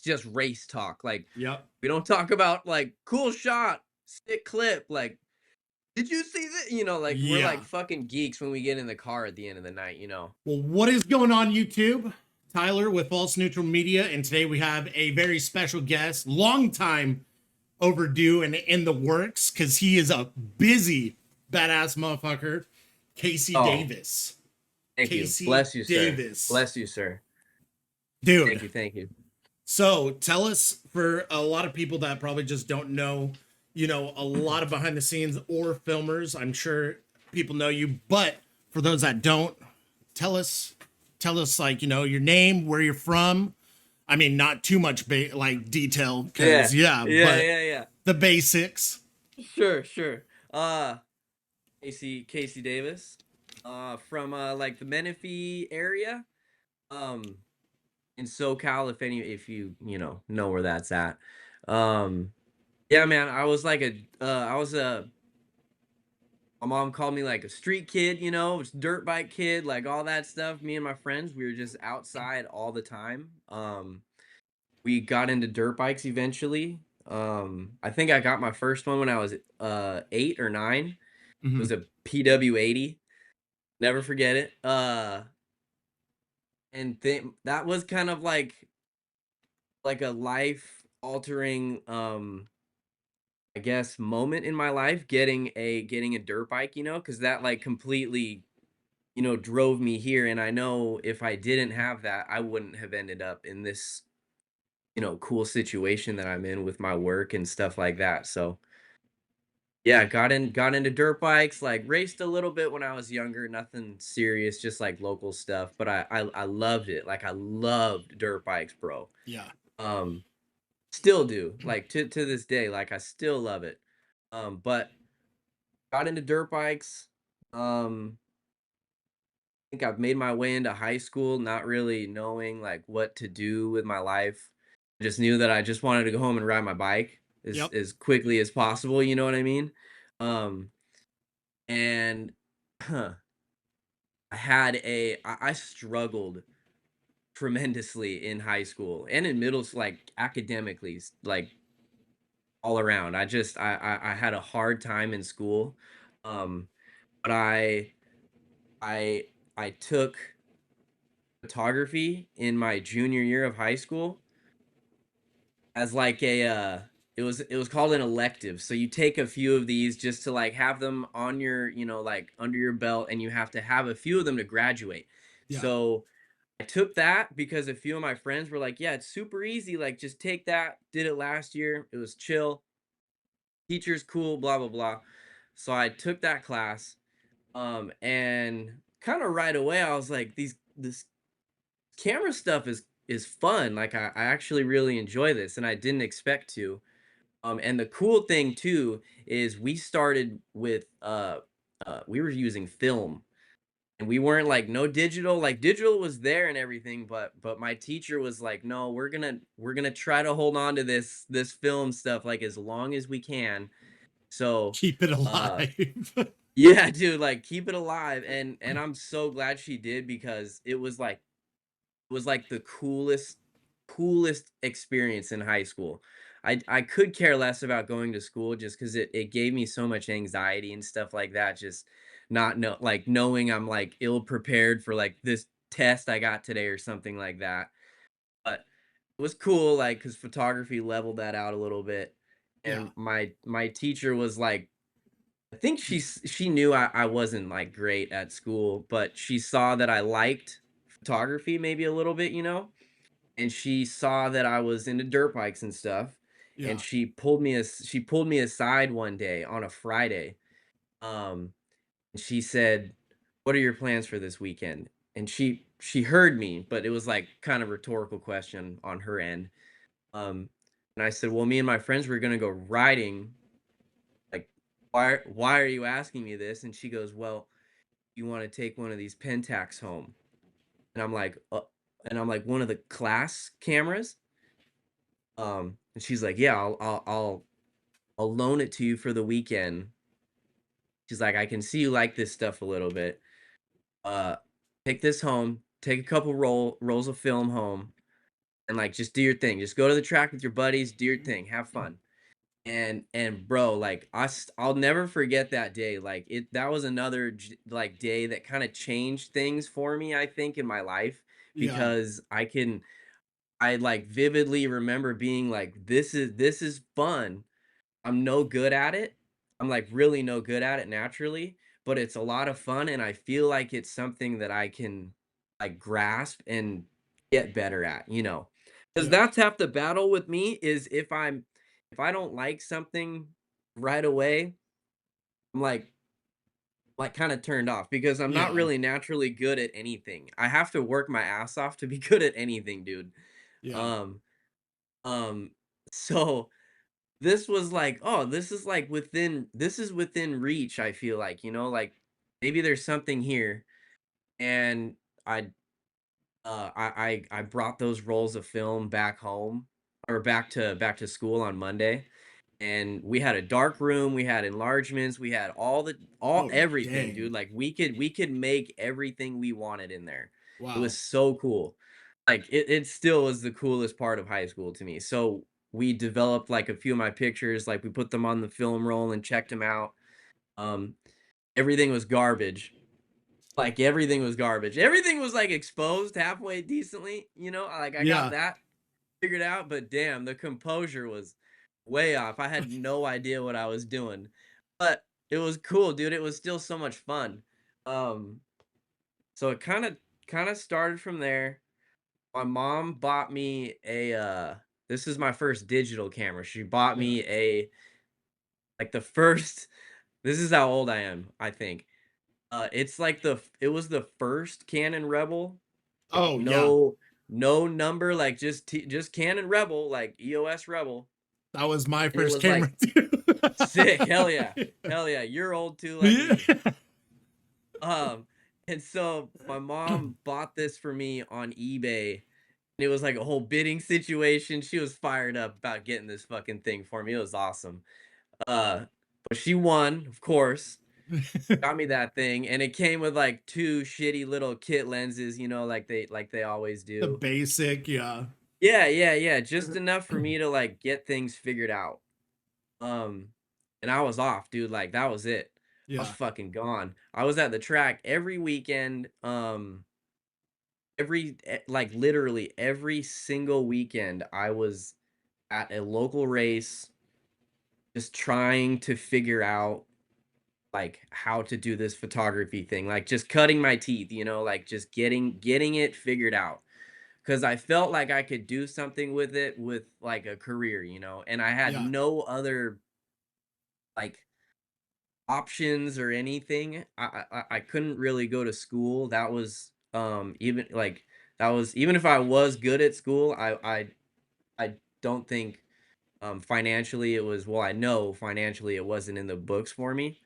just race talk. Like Yep. we don't talk about like cool shot, sick clip, like did you see that? Like we're like Yeah. fucking geeks when we get in the car at the end of the night. Well, what is going on, YouTube? Tyler with False Neutral Media, and today we have a very special guest, long time overdue and in the works because he is a busy badass motherfucker, Casey Oh, Davis. thank you. Casey Bless you, sir. Davis, Bless you, sir. Thank dude. you. Thank you. So tell us, for a lot of people that probably just don't know, a lot of behind the scenes or filmers. I'm sure people know you, but for those that don't, tell us, like your name, where you're from. I mean, not too much like detail, Yeah. because yeah, Yeah, but yeah, yeah. the basics. Sure, sure. Casey Davis. From like the Menifee area. Um in SoCal, if you know where that's at. Um yeah, man, I was like I was a my mom called me like a street kid, dirt bike kid, like all that stuff. Me and my friends, we were just outside all the time. We got into dirt bikes eventually. I think I got my first one when I was 8 or 9. It was Mhm. a PW80. Never forget it. And that was kind of like a life altering I guess moment in my life getting a dirt bike, cuz that like completely, drove me here, and I know if I didn't have that, I wouldn't have ended up in this, cool situation that I'm in with my work and stuff like that. So, yeah, got into dirt bikes, like raced a little bit when I was younger, nothing serious, just like local stuff, but I loved it. Like I loved dirt bikes, bro. Yeah. Um Still do. Like to this day, like I still love it. But got into dirt bikes. I think I've made my way into high school, not really knowing like what to do with my life. I just knew that I just wanted to go home and ride my bike as Yep. quickly as possible, you know what I mean? Um and I struggled tremendously in high school and in middle school, like academically, like all around. I had a hard time in school. Um, but I I took photography in my junior year of high school as like it was called an elective. So you take a few of these just to like have them on your, like under your belt, and you have to have a few of them to graduate. Yeah. So I took that because a few of my friends were like, "Yeah, it's super easy. Like just take that." Did it last year. It was chill. Teacher's cool, blah blah blah. So I took that class, and kind of right away I was like, this camera stuff is fun. Like I actually really enjoy this, and I didn't expect to. And the cool thing too is we started with we were using film, and we weren't like no digital. Like digital was there and everything, but my teacher was like, no, we're gonna try to hold on to this film stuff like as long as we can. So Keep it uh alive. yeah, dude, like keep it alive. And I'm so glad she did, because it was like the coolest experience in high school. I could care less about going to school just because it gave me so much anxiety and stuff like that. Just not know like knowing I'm like ill prepared for like this test I got today or something like that. But it was cool, like because photography leveled that out a little bit. Yeah. And my teacher was like, I think she knew I wasn't like great at school, but she saw that I liked photography maybe a little bit, and she saw that I was into dirt bikes and stuff, and Yeah. she pulled me aside one day on a Friday. And she said, "What are your plans for this weekend?" And she heard me, but it was like kind of rhetorical question on her end. Um, and I said, "Well, me and my friends were gonna go riding. Like, why are you asking me this?" And she goes, "Well, you want to take one of these Pentax home?" And I'm like, "One of the class cameras?" And she's like, "Yeah, I'll loan it to you for the weekend." She's like, "I can see you like this stuff a little bit. Uh, take this home, take a couple rolls of film home, and like just do your thing. Just go to the track with your buddies, do your thing, have fun. And bro, like I'll never forget that day. Like that was another like day that kind of changed things for me, I think, in my life Yeah. because I like vividly remember being like, this is fun. I'm no good at it. I'm like really no good at it naturally, but it's a lot of fun and I feel like it's something that I can like grasp and get better at, you know. Cuz Yeah. that's half the battle with me is if I don't like something right away, I'm like kind of turned off because I'm not Yeah. really naturally good at anything. I have to work my ass off to be good at anything, dude. Yeah. Um um so this was like, "Oh, this is within reach," I feel like, you know, like, maybe there's something here, and I, I brought those rolls of film back home or back to school on Monday, and we had a dark room, we had enlargements, we had all Oh, everything, dude, dang. like, we could make everything we wanted in there. It was Wow. so cool. Like, it still was the coolest part of high school to me. So, we developed, like, a few of my pictures, like, we put them on the film roll and checked them out. Um, everything was garbage. Like, everything was garbage. Everything was, like, exposed halfway decently, you know? Like, I got Yeah. that figured out, but damn, the composure was way off. I had no idea what I was doing, but it was cool, dude. It was still so much fun. Um, so it kind of started from there. My mom bought me a this is my first digital camera. She bought Yeah. me a like the first this is how old I am, I think. It's like it was the first Canon Rebel. Oh, yeah. No number, like just Canon Rebel, like EOS Rebel. That was my And it first was camera like too. sick. Hell yeah. Hell yeah. You're old too like Yeah. me. Um and so my mom bought this for me on eBay. And it was like a whole bidding situation. She was fired up about getting this fucking thing for me. It was awesome. Uh but she won, of course. Got me that thing and it came with like two shitty little kit lenses, you know, like they always The do. basic, yeah. Yeah, yeah, yeah, just enough for me to like get things figured out. Um, and I was off, dude, like, that was it. I was Yeah. fucking gone. I was at the track every weekend, like, literally every single weekend, I was at a local race just trying to figure out, like, how to do this photography thing, like, just cutting my teeth, you know, like, just getting it figured out. Because I felt like I could do something with it with, like, a career, you know, and I had Yeah. no other, like options or anything. I couldn't really go to school. That was even like that was even if I was good at school, I don't think financially it was well, I know financially it wasn't in the books for me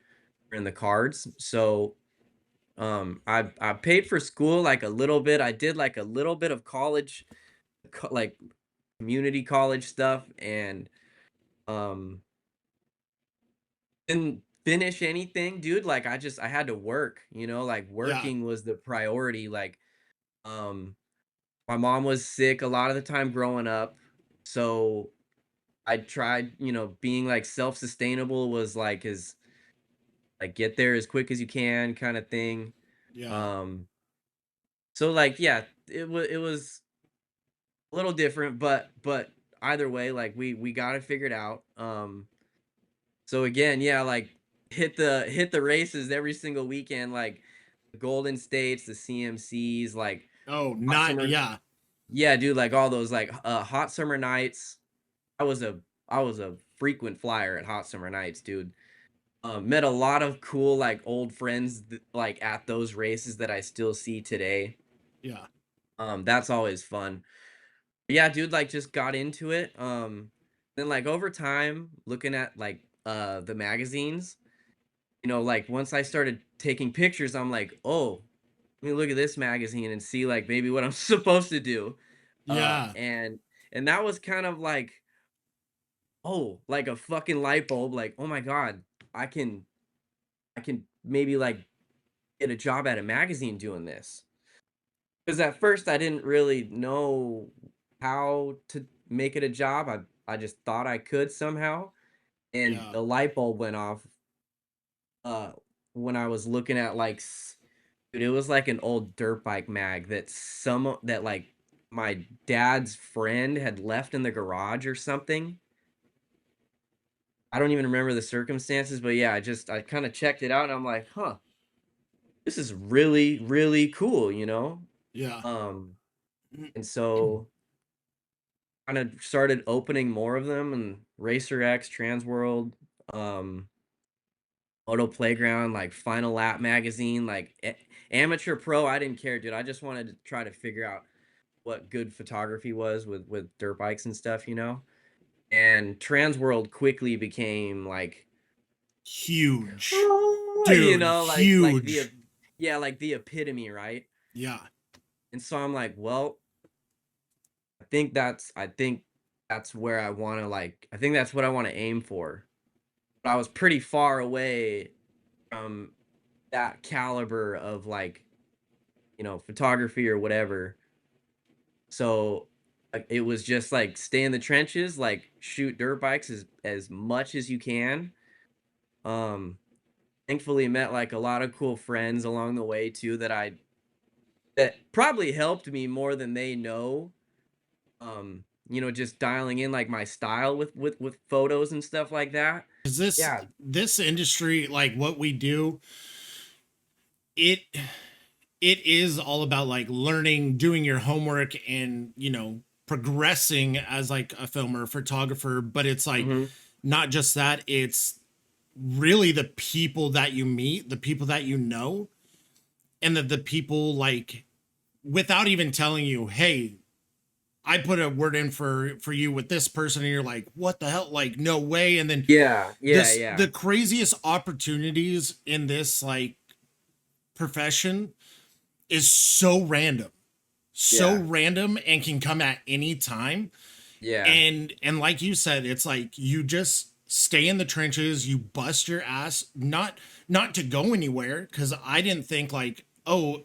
or in the cards. So I paid for school like a little bit. I did like a little bit of college like community college stuff and um didn't finish anything, dude. Like I had to work, you know, like Yeah. working was the priority. Like, um, my mom was sick a lot of the time growing up. So I tried, you know, being like self-sustainable was like as like get there as quick as you can kind of thing. Yeah. Um, so like yeah, it was a little different, but either way, like we got it figured out. So again, yeah, like hit the races every single weekend, like the Golden States, the CMCs, like Oh, hot not summer. yeah. Yeah, dude, like all those like hot summer nights. I was a I was a frequent flyer at hot summer nights, dude. Met a lot of cool like old friends like at those races that I still see today. Yeah. That's always fun. Yeah, dude, like just got into it. Then like over time, looking at like the magazines, you know, like once I started taking pictures, I'm like, oh, let me look at this magazine and see like maybe what I'm supposed to do. Uh, Yeah. and and that was kind of like, oh, like a fucking light bulb, like, oh my God, I can maybe like get a job at a magazine doing this. Because at first I didn't really know how to make it a job. I just thought I could somehow, and Yeah. the light bulb went off, uh, when I was looking at, like, dude, it was like an old dirt bike mag that, like, my dad's friend had left in the garage or something. I don't even remember the circumstances, but yeah, I kinda checked it out and I'm like, "Huh, this is really, really cool," you know? Yeah. Um, and so kinda started opening more of them and Racer X, Transworld, um, Moto Playground, like Final Lap magazine, like amateur pro, I didn't care, dude. I just wanted to try to figure out what good photography was with dirt bikes and stuff, you know? And Transworld quickly became like, Huge. oh, you Dude, know, like the huge. yeah, like the epitome, right? Yeah. And so I'm like, well, I think that's where I want to like I think that's what I want to aim for. But I was pretty far away from that caliber of like, photography or whatever. So like, it was just like stay in the trenches, like shoot dirt bikes as much as you can. Um Thankfully met like a lot of cool friends along the way too that probably helped me more than they know. Just dialing in like my style with photos and stuff like that. Is this Yeah. this industry, like what we do, it it is all about like learning, doing your homework, and progressing as like a filmer, photographer. But it's like Mhm. not just that, it's really the people that you meet, the people that you know, and the people like without even telling you, hey, I put a word in for you with this person, and you're like, what the hell? Like, no way. And then Yeah, yeah, the yeah. craziest opportunities in this like profession is so Yeah. random and can come at any time. Yeah. And like you said, it's like you just stay in the trenches, you bust your ass, not to go anywhere, because I didn't think like, oh,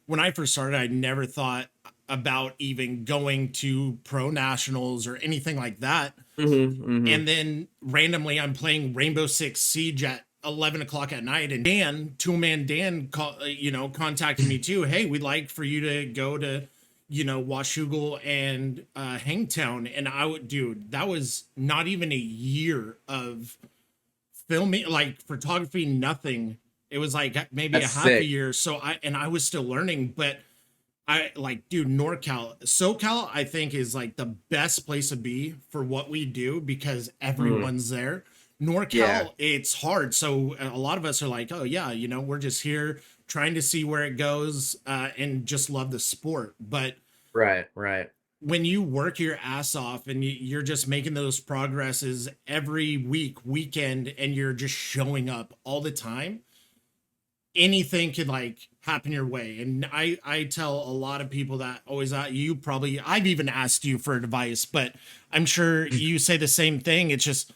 when I first started, I never thought about even going to pro nationals or anything like that. Mhm, And mhm. then randomly I'm playing Rainbow Six Siege at 11 o'clock at night, and Tool Man Dan contacted me too. Hey, we'd like for you to go to Washougal and Hangtown. And I would, dude, that was not even a year of filming, like photography, nothing. It was like maybe a That's half a sick. year. So I was still learning. But I like, dude, SoCal, I think is like the best place to be for what we do because Mhm. everyone's there. Yeah. NorCal, it's hard. So a lot of us are like, oh yeah, we're just here trying to see where it goes, and just love the sport. But Right, right. when you work your ass off and you're just making those progresses every weekend, and you're just showing up all the time, anything could like happen your way. And I tell a lot of people that always, you probably, I've even asked you for advice, but I'm sure you say the same thing. It's just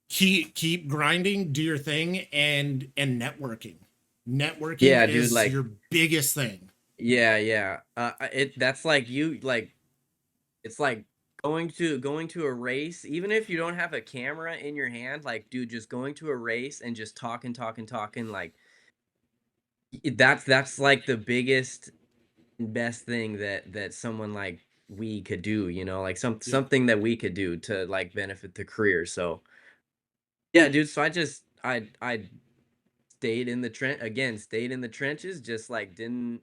keep grinding, do your thing, and networking Yeah, dude, is like your biggest thing. yeah, yeah. It that's like you like it's like going to a race, even if you don't have a camera in your hand, like, dude, just going to a race and just talking, talking, talking, like, that's like the biggest best thing that someone like we could do, like Yeah. something that we could do to like benefit the career. So yeah, dude. So I stayed in the trenches, just like didn't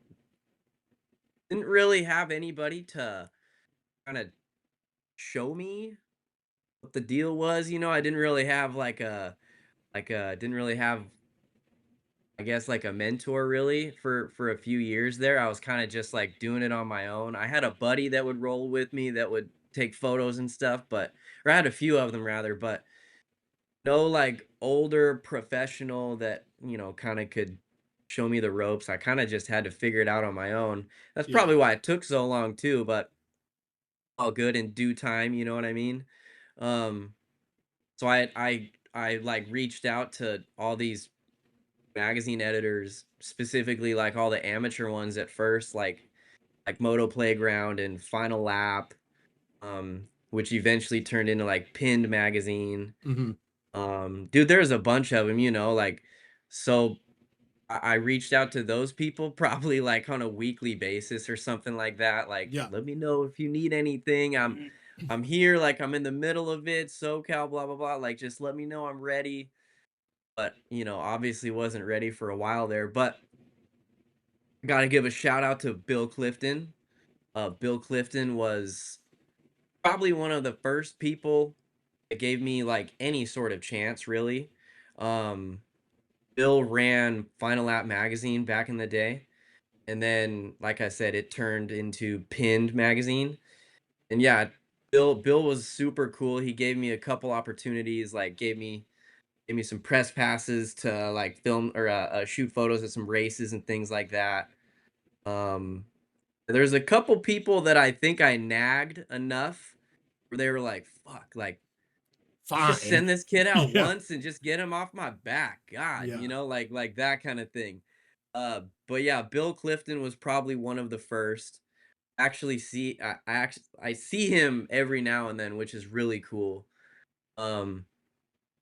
really have anybody to kind of show me what the deal was. I didn't really have didn't really have, I guess, like a mentor really for a few years there. I was kind of just like doing it on my own. I had a buddy that would roll with me that would take photos and stuff, or I had a few of them rather, but no like older professional that, kind of could show me the ropes. I kind of just had to figure it out on my own. That's Yeah. probably why it took so long too, but all good in due time, you know what I mean? Um so I like reached out to all these magazine editors, specifically like all the amateur ones at first, like like Moto Playground and Final Lap, which eventually turned into like Pinned magazine. Hmm. Dude, there's a bunch of them, like, so I reached out to those people probably like on a weekly basis or something like that. Like, Yeah. let me know if you need anything. I'm here, like I'm in the middle of it, SoCal, blah blah blah. Like, just let me know I'm ready. But obviously wasn't ready for a while there. But gotta give a shout out to Bill Clifton. Bill Clifton was probably one of the first people that gave me like any sort of chance, really. Um, Bill ran Final Lap magazine back in the day. And then, like I said, it turned into Pinned magazine. And yeah, Bill was super cool. He gave me a couple opportunities, like gave me some press passes to like film or shoot photos of some races and things like that. Um, there's a couple people that I think I nagged enough where they were like, "Fuck, like just Fine. send this kid out Yeah. once and just get him off my back." God, Yeah. like that kind of thing. But yeah, Bill Clifton was probably one of the first. Actually, I see him every now and then, which is really cool. Um,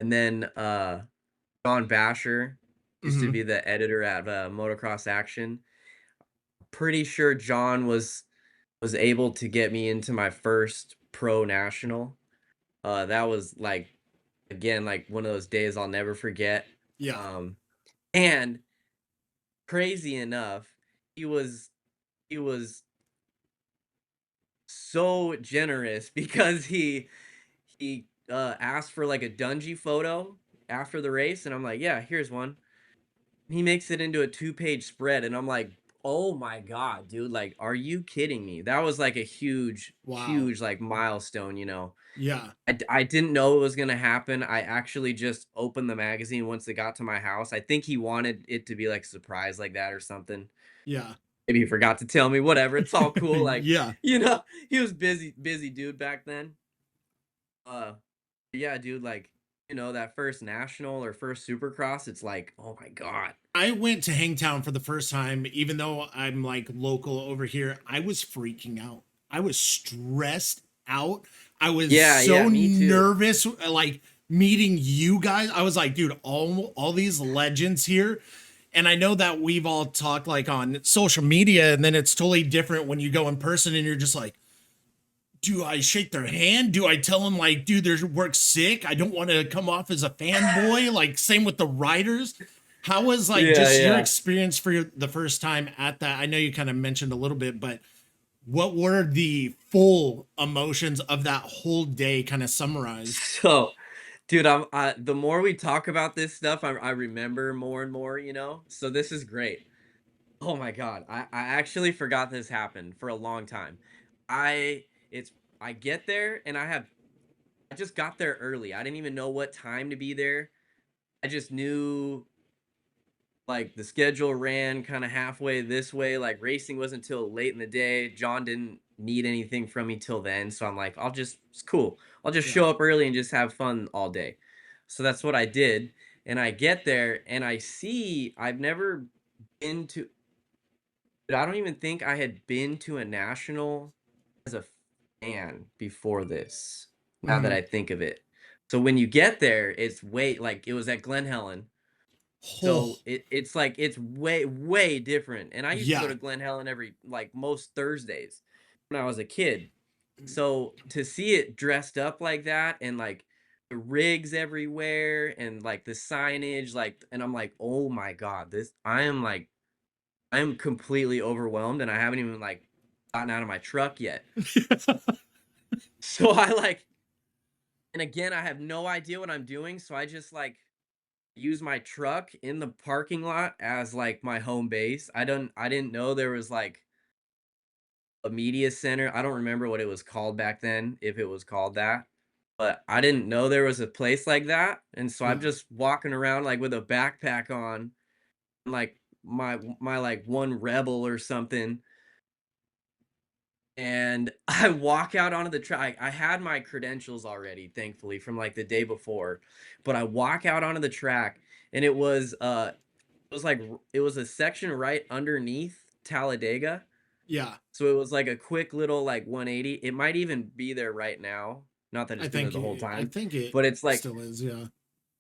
and then John Basher used to Hmm. be the editor at Motocross Action. Pretty sure John was able to get me into my first pro national. That was like again like one of those days I'll never forget. Yeah. Um, and crazy enough, he was he was so generous because he asked for like a Dungy photo after the race, and I'm like, yeah, here's one. He makes it into a 2-page spread, and I'm like, oh my god, dude, like, are you kidding me? That was like a huge, Wow. huge like milestone. Yeah. I didn't know it was gonna happen. I actually just opened the magazine once it got to my house. I think he wanted it to be like a surprise like that or something. Yeah. Maybe he forgot to tell me, whatever. It's all cool. Like, Yeah. you know, he was busy, busy dude back then. Uh yeah, dude, like, that first national or first supercross, it's like, oh my God. I went to Hangtown for the first time, even though I'm like local over here. I was freaking out. I was stressed out. I was Yeah, yeah, so me too. nervous, like meeting you guys. I was like, dude, all these legends here. And I know that we've all talked like on social media, and then it's totally different when you go in person and you're just like, do I shake their hand? Do I tell them like, dude, their work's sick? I don't want to come off as a fanboy. Like, same with the writers. How was like Yeah, just your yeah. experience for the first time at that? I know you kind of mentioned a little bit, but what were the full emotions of that whole day kind of summarized? So, dude, the more we talk about this stuff, I remember more and more. So this is great. Oh my God. I actually forgot this happened for a long time. I it's I get there and I just got there early. I didn't even know what time to be there. I just knew like the schedule ran kind of halfway this way. Like racing wasn't until late in the day. John didn't need anything from me till then. So I'm like, it's cool. I'll just Yeah. show up early and just have fun all day. So that's what I did. And I get there and I've never been to, I don't even think I had been to a national as a fan before this, now that Hmm. I think of it. So when you get there, it's like it was at Glen Helen. Oh, So it's like it's way, way different. And I used to go yeah. to Glen Helen every like most Thursdays when I was a kid. So to see it dressed up like that and like the rigs everywhere and like the signage, like, and I'm like, oh my God, I am completely overwhelmed and I haven't even like gotten out of my truck yet. So I like, and again, I have no idea what I'm doing. So I just like use my truck in the parking lot as like my home base. I didn't know there was like a media center. I don't remember what it was called back then, if it was called that. But I didn't know there was a place like that. And so I'm Yeah. just walking around like with a backpack on, like my like one rebel or something. And I walk out onto the track. I had my credentials already, thankfully, from like the day before. But I walk out onto the track and it was like it was a section right underneath Talladega. Yeah. So it was like a quick little like 180. It might even be there right now. Not that I it's been there think the whole I time, think it but it's like, still is. Yeah.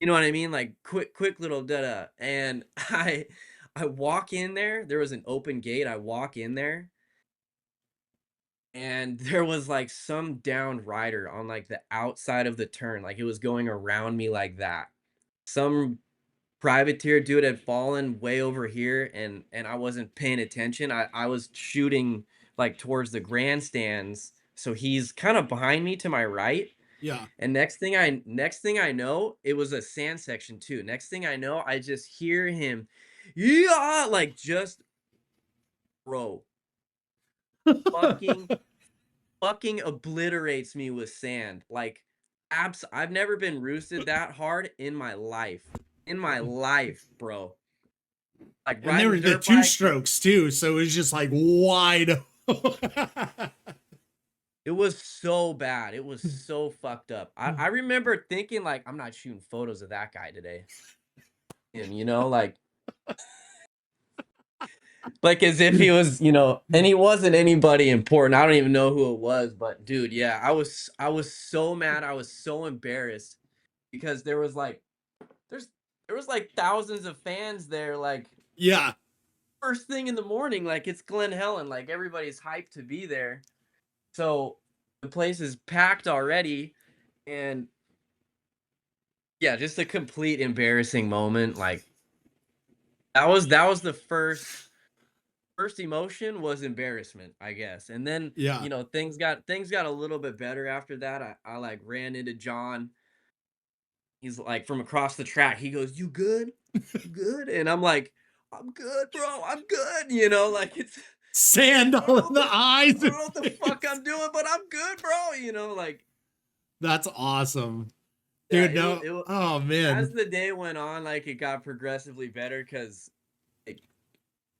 you know what I mean? Like quick little da da. And I walk in there. There was an open gate. I walk in there, and there was like some downed rider on like the outside of the turn. Like it was going around me like that. Some privateer dude had fallen way over here, and I wasn't paying attention. I was shooting like towards the grandstands. So he's kind of behind me to my right. Yeah. And next thing I know, it was a sand section too. Next thing I know, I just hear him, yeah, like just bro, fucking fucking obliterates me with sand. Like I've never been roosted that hard in my life. In my life, bro. Like And they riding a were the dirt two bike, strokes too, so it was just like wide. it was so bad. It was so fucked up. I remember thinking like I'm not shooting photos of that guy today. Him, like as if he was, and he wasn't anybody important. I don't even know who it was, but dude, yeah, I was so mad. I was so embarrassed because there's there was like thousands of fans there, like Yeah. first thing in the morning, like it's Glen Helen, like everybody's hyped to be there. So the place is packed already, and yeah, just a complete embarrassing moment. Like that was the first emotion was embarrassment, I guess. And then, Yeah. things got a little bit better after that. I like ran into John. He's like from across the track. He goes, "You good? You good?" And I'm like, "I'm good, bro. I'm good." Like Sand I don't all know in what the the eyes I don't and know what the fuck face. I'm doing, but I'm good, bro. Like That's awesome. yeah, Dude, no. Oh as man. the day went on, like it got progressively better because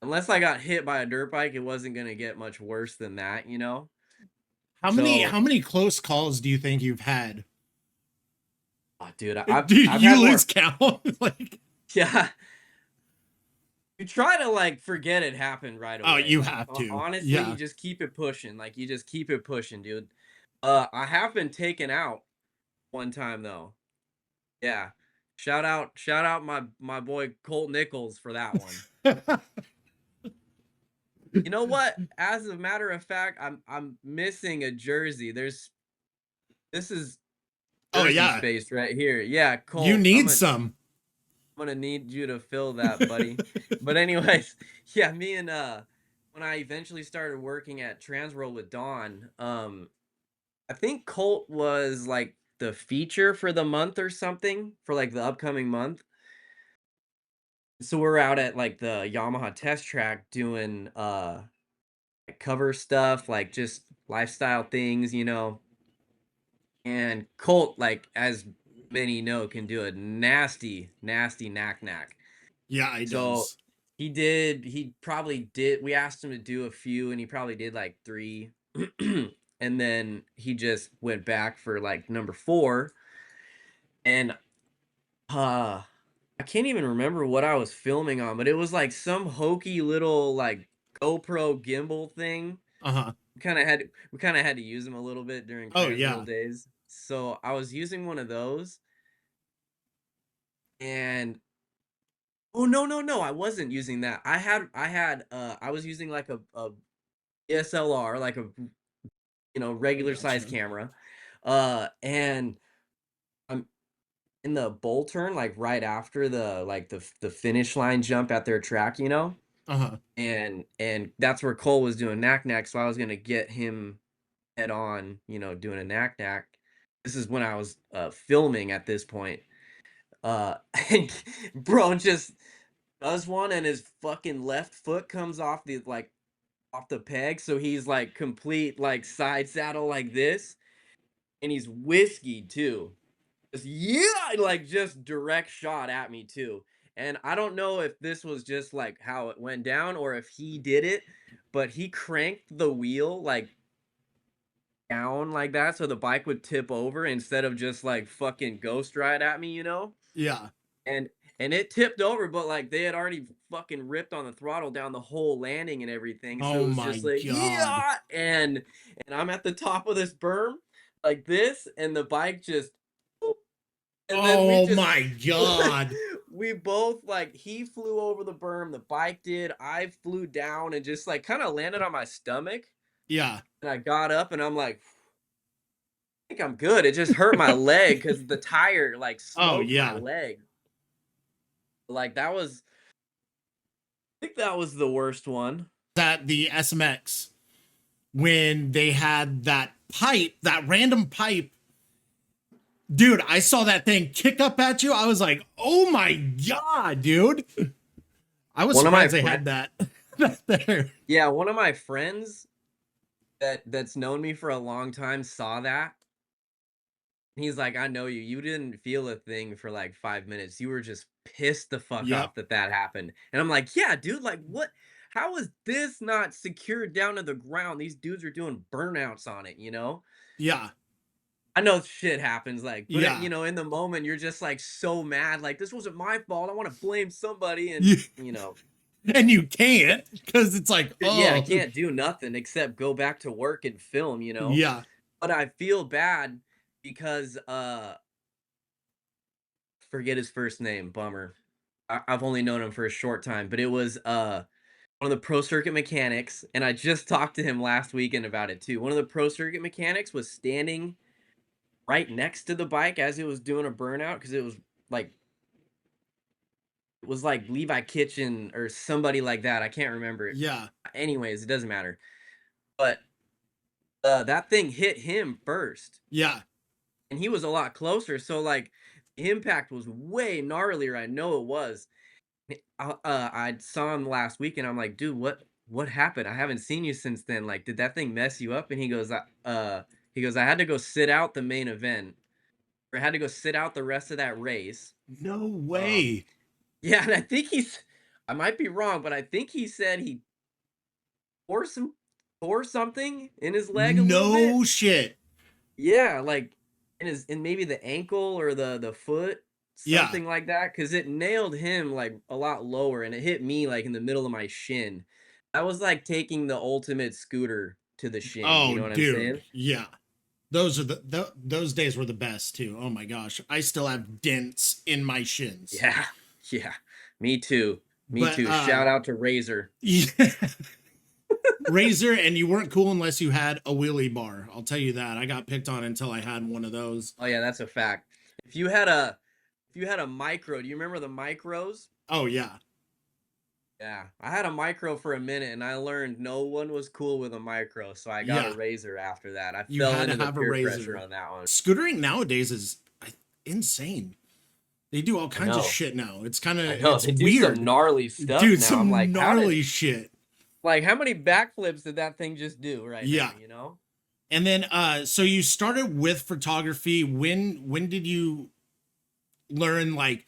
unless I got hit by a dirt bike, it wasn't gonna get much worse than that. How many So, how many close calls do you think you've had? oh, dude, I've Do I've you had lose more. count? Like, Yeah, you try to like forget it happened right oh, away. you Like have to. honestly, you Yeah. just keep it pushing. Like you just keep it pushing, dude. I have been taken out one time though. Yeah, shout out my boy Colt Nichols for that one. You know what? As a matter of fact, I'm missing a jersey. This is Oh jersey yeah. space right here. Yeah, You Colt. need some. I'm gonna need you to fill that, buddy. But anyways, yeah, me and when I eventually started working at Transworld with Dawn, I think Colt was like the feature for the month or something for like the upcoming month. So we're out at like the Yamaha test track doing like, cover stuff, like just lifestyle things. And Colt, like as many know, can do a nasty, nasty knack. Yeah, he So does. he probably did. We asked him to do a few, and he probably did like three. And then he just went back for like number four. And I can't even remember what I was filming on, but it was like some hokey little like GoPro gimbal thing. Uh-huh. We kind of had to use them a little bit during Oh yeah. Transworld days. So I was using one of those, and oh no, I wasn't using that. I was using like a DSLR, like a I regular size gotcha. camera. And I'm in the bull turn, like right after the finish line jump at their track. Uh-huh. And that's where Cole was doing knack. So I was gonna get him head on, doing a knack. This is when I was filming at this point. And bro just does one, and his fucking left foot comes off the peg, so he's like complete like side saddle like this, and he's whiskey too. Just, yeah, like just direct shot at me too. And I don't know if this was just like how it went down or if he did it, but he cranked the wheel like down like that so the bike would tip over instead of just like fucking ghost ride at me. Yeah. And and it tipped over, but like they had already fucking ripped on the throttle down the whole landing and everything. So Oh it was my just like, God. yeah, and I'm at the top of this berm like this, and the bike just, and then we Oh just my God. we both like he flew over the berm, the bike did, I flew down and just like kind of landed on my stomach. Yeah. And I got up and I'm like, I think I'm good. It just hurt my leg because the tire like Oh smoked my yeah. leg. Like that was, I think that was the worst one. That the SMX, when they had that pipe, that random pipe, dude, I saw that thing kick up at you. I was like, oh my God, dude. I was One of my surprised they friends, had that there. yeah, one of my friends that's known me for a long time saw that. He's like, I know you. You didn't feel a thing for like 5 minutes. You were just pissed the fuck Yep. off that that happened. And I'm like, yeah, dude, like what? How is this not secured down to the ground? These dudes are doing burnouts on it, you know? Yeah. I know shit happens, like, but Yeah. you know, in the moment, you're just like so mad, like this wasn't my fault. I want to blame somebody, and You, you know, and you can't because it's like, yeah, I oh, can't do nothing except go back to work and film, you know. yeah. But I feel bad because forget his first name, bummer. I've only known him for a short time, but it was one of the pro circuit mechanics, and I just talked to him last weekend about it too. One of the pro circuit mechanics was standing right next to the bike as it was doing a burnout because like it was like Levi Kitchen or somebody like that. I can't remember it. Yeah. Anyways, it doesn't matter. But that thing hit him first, Yeah. and he was a lot closer. So like the impact was way gnarlier. I know it was. I saw him last week, and I'm like, dude, what happened? I haven't seen you since then. Like, did that thing mess you up? And he goes, I had to go sit out the main event, or I had to go sit out the rest of that race. No Um, way. yeah, and I think I might be wrong, but I think he said he tore some, tore something in his leg a little bit. No shit. Yeah, like in maybe the ankle or the foot, Yeah. something like that, because it nailed him like a lot lower, and it hit me like in the middle of my shin. That was like taking the ultimate scooter to the shin. You Oh, know what I'm dude. saying? Yeah. Those are those days were the best too. Oh my gosh. I still have dents in my shins. Yeah, yeah. Me too. Me But too. Shout out to Razor. yeah. Razor, and you weren't cool unless you had a wheelie bar. I'll tell you that. I got picked on until I had one of those. Oh yeah, that's a fact. If you had a micro, do you remember the micros? Oh yeah. Yeah, I had a micro for a minute, and I learned no one was cool with a micro, so I got a Yeah. Razor after that. I You fell had to into the have a peer pressure razor. on that one. Scootering nowadays is insane. They do all I kinds of know. shit now. It's kind of I know. it's They do some weird. gnarly stuff Dude, now. I'm some like, how did gnarly shit. like how many backflips did that thing just do right now, Yeah. you know? And then so you started with photography. When did you learn like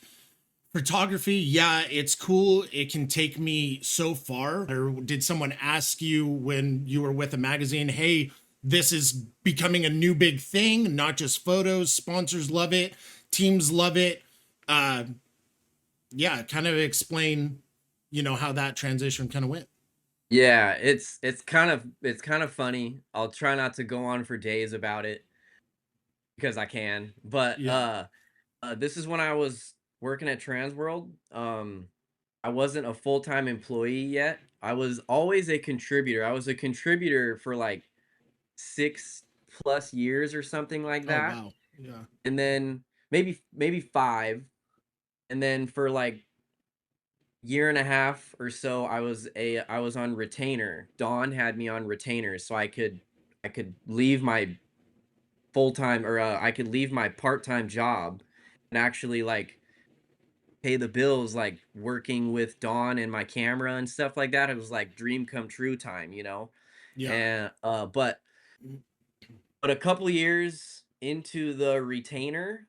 photography? Yeah, it's cool. It can take me so far. Or did someone ask you when you were with a magazine, "Hey, this is becoming a new big thing, not just photos. Sponsors love it, teams love it." Uh yeah, kind of explain, how that transition kind of went. Yeah, it's kind of funny. I'll try not to go on for days about it because I can. But Yeah. this is when I was working at Transworld. I wasn't a full-time employee yet. I was always a contributor. I was a contributor for like 6 plus years or something like Oh that. wow. Yeah. And then maybe 5. And then for like year and a half or so, I was on retainer. Dawn had me on retainer so I could leave my full-time, or I could leave my part-time job and actually like pay the bills, like working with Dawn and my camera and stuff like that. It was like dream come true time, you know? Yeah. And but a couple years into the retainer,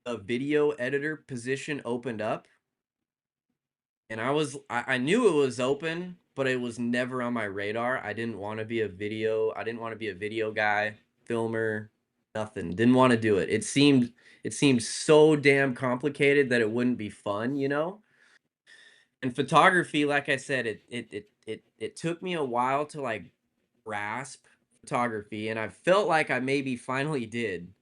a video editor position opened up, and I knew it was open, but it was never on my radar. I didn't want to be a video guy, filmer. Nothing. Didn't want to do it. It seemed so damn complicated that it wouldn't be fun, you know? And photography, like I said, it took me a while to like grasp photography, and I felt like I maybe finally did.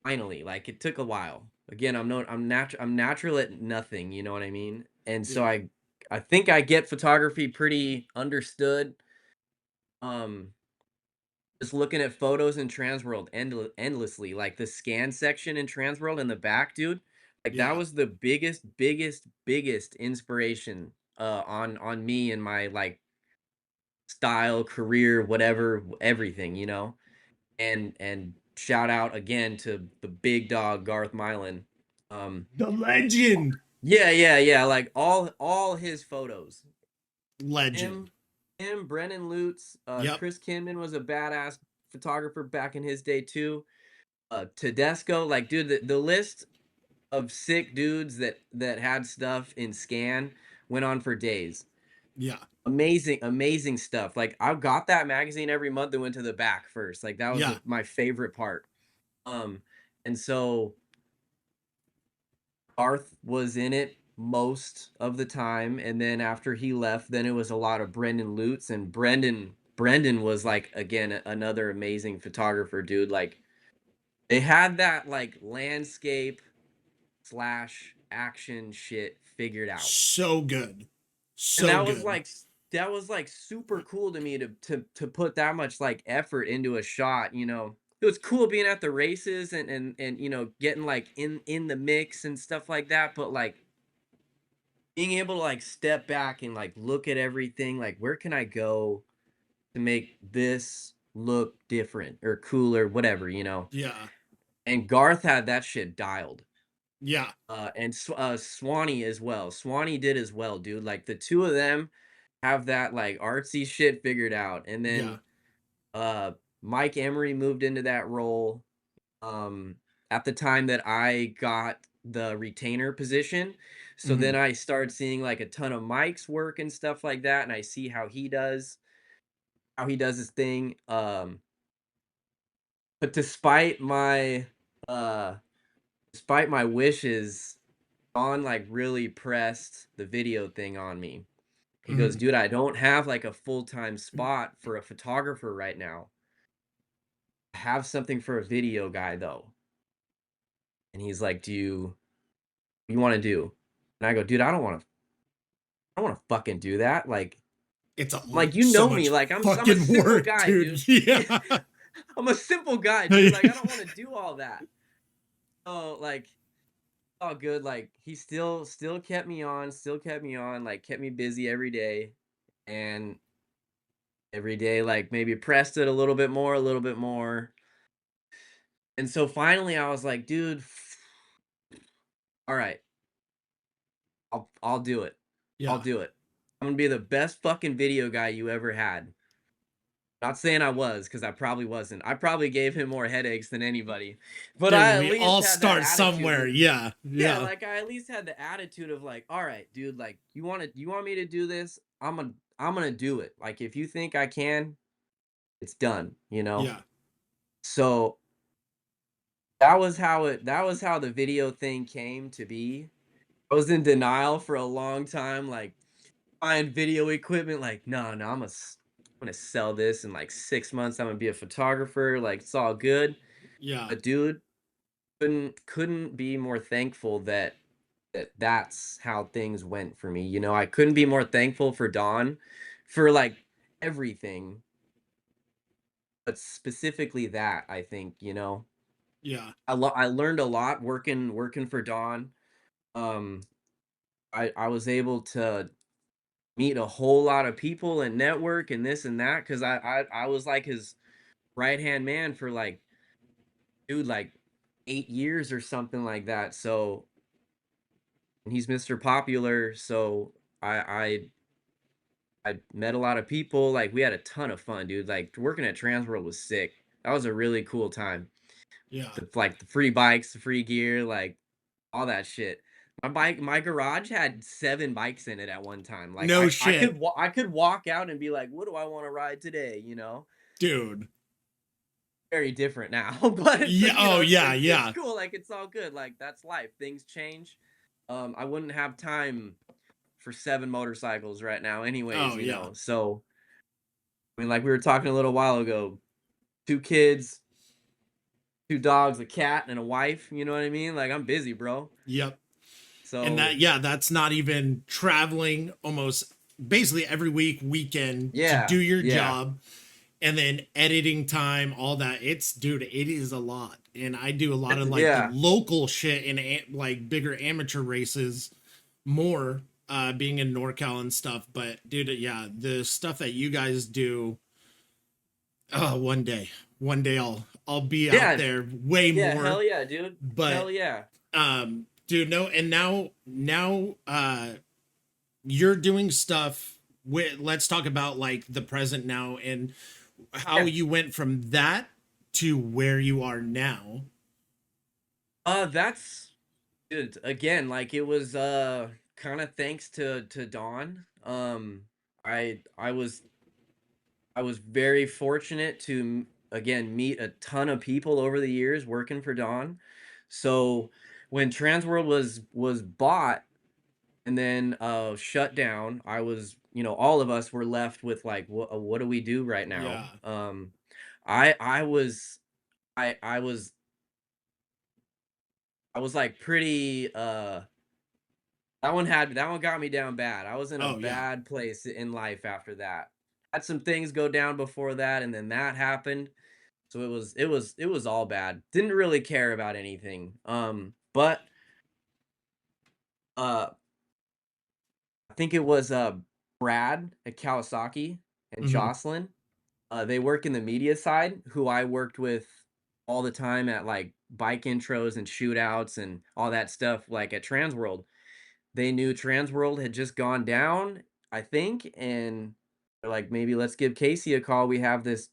Finally, like it took a while. Again, I'm natural at nothing, you know what I mean? And so Yeah. I think I get photography pretty understood. Um just looking at photos in Transworld endlessly, like the scan section in Transworld in the back, dude. Like that Yeah. was the biggest inspiration on me and my like style, career, whatever, everything, you know. And shout out again to the big dog Garth Mylan. Um The legend. yeah, like all his photos. Legend. Him him, Brennan Lutz, Yep. Chris Kinman was a badass photographer back in his day too. Tedesco, like dude, the list of sick dudes that had stuff in scan went on for days. Yeah. Amazing stuff. Like I got that magazine every month and went to the back first. Like that was Yeah. my favorite part. Um, and so Garth was in it most of the time, and then after he left, then it was a lot of Brendan Lutz, and Brendan was like again another amazing photographer, dude. Like they had that like landscape slash action shit figured out. So good. And So good. that was like super cool to me to put that much like effort into a shot, you know. It was cool being at the races and you know getting like in the mix and stuff like that, but like being able to like step back and like look at everything, like where can I go to make this look different or cooler, whatever, you know. Yeah. And Garth had that shit dialed. Yeah. Swanee as well. Swanee did as well, dude. Like the two of them have that like artsy shit figured out. And Yeah. then uh Mike Emery moved into that role at the time that I got the retainer position. So then Hmm. I started seeing like a ton of Mike's work and stuff like that, and I see how he does his thing. But uh despite my wishes, Don like really pressed the video thing on me. He goes, Hmm. dude, I don't have like a full-time spot for a photographer right now. I have something for a video guy though. And he's like, you want to do? And I go, dude, I don't want to fucking do that. It's Like you so know me, much like I'm a fucking simple work, guy, dude. dude. Yeah. I'm a simple guy, dude. Like I don't want to do all that. So like all good. Like he still kept me on, like kept me busy every day. And every day, like maybe pressed it a little bit more, a little bit more. And so finally I was like, dude, all right, I'll do it. I'll Yeah. do it. I'm gonna be the best fucking video guy you ever had. Not saying I was, because I probably wasn't. I probably gave him more headaches than anybody. But I Dude, at we least all had that start attitude. somewhere. Yeah. Yeah, Yeah. like I at least had the attitude of like, all right, dude, like you want me to do this? I'm gonna do it. Like if you think I can, it's done, you know? Yeah. So that was how the video thing came to be. I was in denial for a long time, like buying video equipment, like, no, I'm gonna sell this in like 6 months. I'm gonna be a photographer, like it's all good. Yeah. But dude, couldn't be more thankful that's how things went for me. You know, I couldn't be more thankful for Don for like everything, but specifically that I think, you know, Yeah. I learned a lot working for Don. Um, I was able to meet a whole lot of people and network and this and that because I was like his right hand man for like dude like 8 years or something like that. So and he's Mr. Popular. So I I met a lot of people. Like we had a ton of fun, dude. Like working at Transworld was sick. That was a really cool time. Yeah. The free bikes, the free gear, like all that shit. My garage had 7 bikes in it at one time. Like No I shit. I could walk out and be like, "What do I want to ride today?" You know. Dude. very different now, but Yeah. you know, Oh yeah. it's Yeah. cool. Like it's all good. Like that's life. Things change. I wouldn't have time for 7 motorcycles right now, anyways. Oh You yeah. know, so I mean, like we were talking a little while ago, 2 kids, 2 dogs, a cat, and a wife. You know what I mean? Like I'm busy, bro. Yep. And that, So yeah, that's not even traveling almost basically every weekend to do yeah, your yeah, job, and then editing time, all that. It's, dude, it is a lot. And I do a lot of like the yeah, local shit in like bigger amateur races more, being in NorCal and stuff. But dude, yeah, the stuff that you guys do, one day I'll be out yeah, there way yeah. more. Hell yeah, dude. But Hell yeah. dude, no. And now you're doing stuff with, let's talk about like the present now and how Yeah. you went from that to where you are now. That's good. Again, like it was kind of thanks to Dawn. I was very fortunate to again meet a ton of people over the years working for Dawn. So when Transworld was bought and then shut down, I was, you know, all of us were left with like what do we do right now? Yeah. I was I was I was like pretty that one got me down bad. I was in a Oh yeah. bad place in life after that. Had some things go down before that, and then that happened. So it was all bad. Didn't really care about anything. But uh I think it was Brad at Kawasaki and Hmm. Jocelyn. They work in the media side, who I worked with all the time at like bike intros and shootouts and all that stuff, like at Transworld. They knew Transworld had just gone down, I think, and they're like, maybe let's give Casey a call. We have this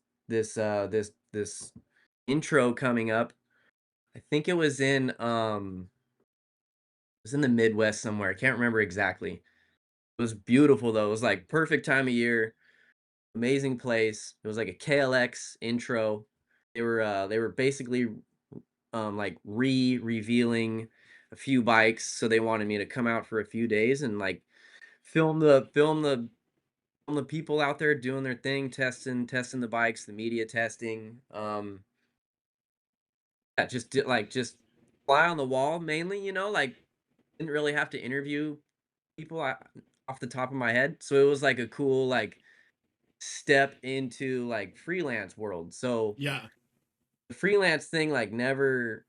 intro coming up. I think it was in the Midwest somewhere. I can't remember exactly. It was beautiful though. It was like perfect time of year, amazing place. It was like a KLX intro. They were basically like revealing a few bikes, so they wanted me to come out for a few days and like film the people out there doing their thing, testing the bikes, the media testing. Yeah, just fly on the wall mainly, you know, like didn't really have to interview people off the top of my head. So it was like a cool like step into like freelance world. So Yeah. the freelance thing like never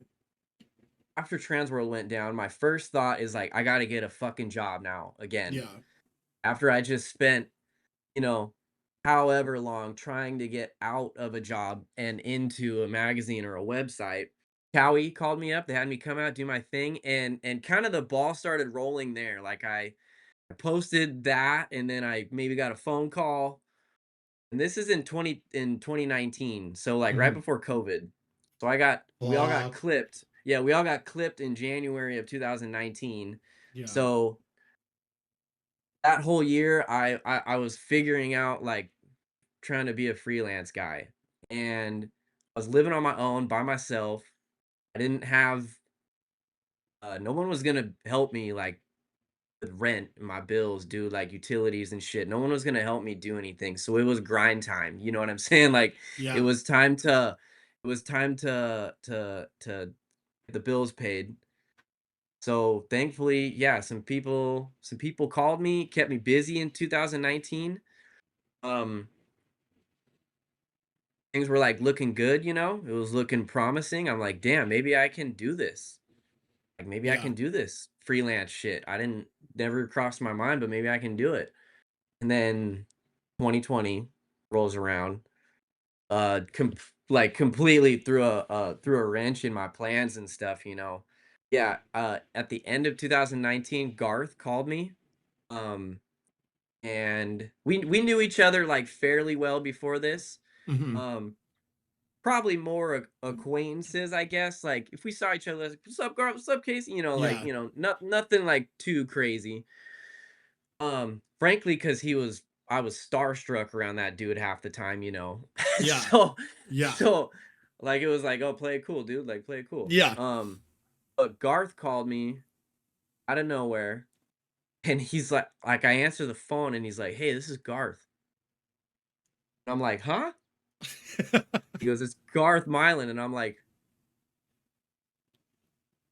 after Transworld went down, my first thought is like I got to get a fucking job now again. Yeah. After I just spent, you know, however long trying to get out of a job and into a magazine or a website. Cowie called me up. They had me come out, do my thing, and kind of the ball started rolling there. Like I posted that, and then I maybe got a phone call. And this is in 2019, so like right Hmm. before COVID. So we all got Fuck. clipped. Yeah, we all got clipped in January of 2019. Yeah. So that whole year, I was figuring out like trying to be a freelance guy, and I was living on my own by myself. I didn't have no one was gonna help me like with rent and my bills, do like utilities and shit. No one was gonna help me do anything. So it was grind time. You know what I'm saying? Like it Yeah. was time to it was time to get the bills paid. So thankfully, yeah, some people called me, kept me busy in 2019. Um Things were like looking good, you know? It was looking promising. I'm like, damn, maybe I can do this. Like maybe I Yeah. can do this freelance shit. I didn't never crossed my mind, but maybe I can do it. And then 2020 rolls around, like completely threw a wrench in my plans and stuff, you know. Yeah, at the end of 2019, Garth called me. Um, and we knew each other like fairly well before this. Hmm. Um, Probably more acquaintances, I guess. Like if we saw each other, like, "What's up, girl? What's up, Casey?" You know, like Yeah. nothing like too crazy. Frankly, because I was starstruck around that dude half the time, you know. Yeah. so Yeah. so Like, it was like, "Oh, play it cool, dude, like, play it cool." Yeah. But Garth called me out of nowhere, and he's I answer the phone, and he's like, "Hey, this is Garth." And I'm like, "Huh?" He goes, "It's Garth Mylan," and I'm like,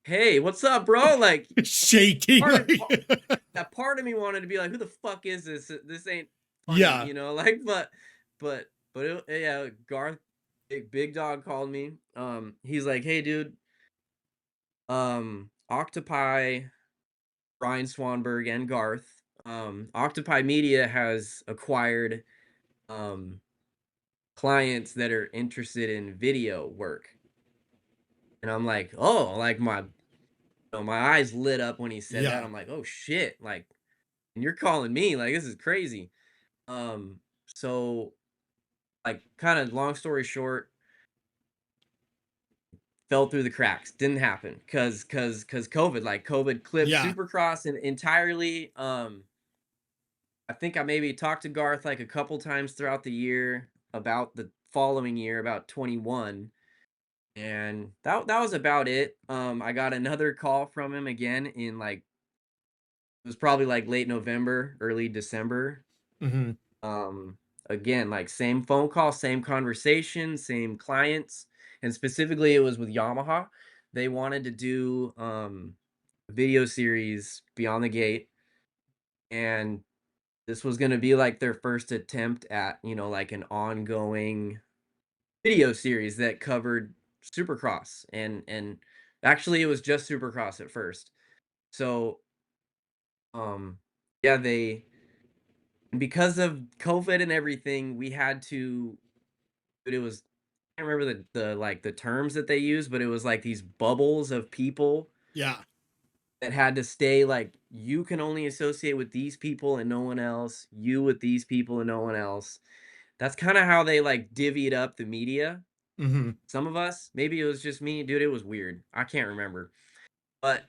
"Hey, what's up, bro?" Like, Shaking. part of Like, that part of me wanted to be like, "Who the fuck is this? This ain't funny," yeah. you know? Like, yeah, Garth, big dog called me. He's like, "Hey, dude, Octopi, Brian Swanberg, and Garth, Octopi.media has acquired um clients that are interested in video work." And I'm like, "Oh," like my eyes lit up when he said that. Yeah. I'm like, "Oh shit!" Like, and you're calling me? Like, this is crazy. Um, so like, kind of long story short, fell through the cracks. Didn't happen because COVID. Like, COVID clipped Yeah. Supercross and entirely. I think I maybe talked to Garth like a couple times throughout the year about the following year, about 21, and that was about it. I got another call from him again in like, it was probably like late November, early December. Hmm. Um, Again, like, same phone call, same conversation, same clients, and specifically it was with Yamaha. They wanted to do a video series Beyond the Gate, and this was going to be like their first attempt at, like an ongoing video series that covered Supercross, and actually it was just Supercross at first. So, um yeah, they because of COVID and everything, we had to, but it was, I can't remember the terms that they use, but it was like these bubbles of people Yeah. that had to stay, like, you can only associate with these people and no one else, you with these people and no one else. That's kind of how they like divvied up the media. Hmm. Some of us, maybe it was just me, dude, it was weird. I can't remember. But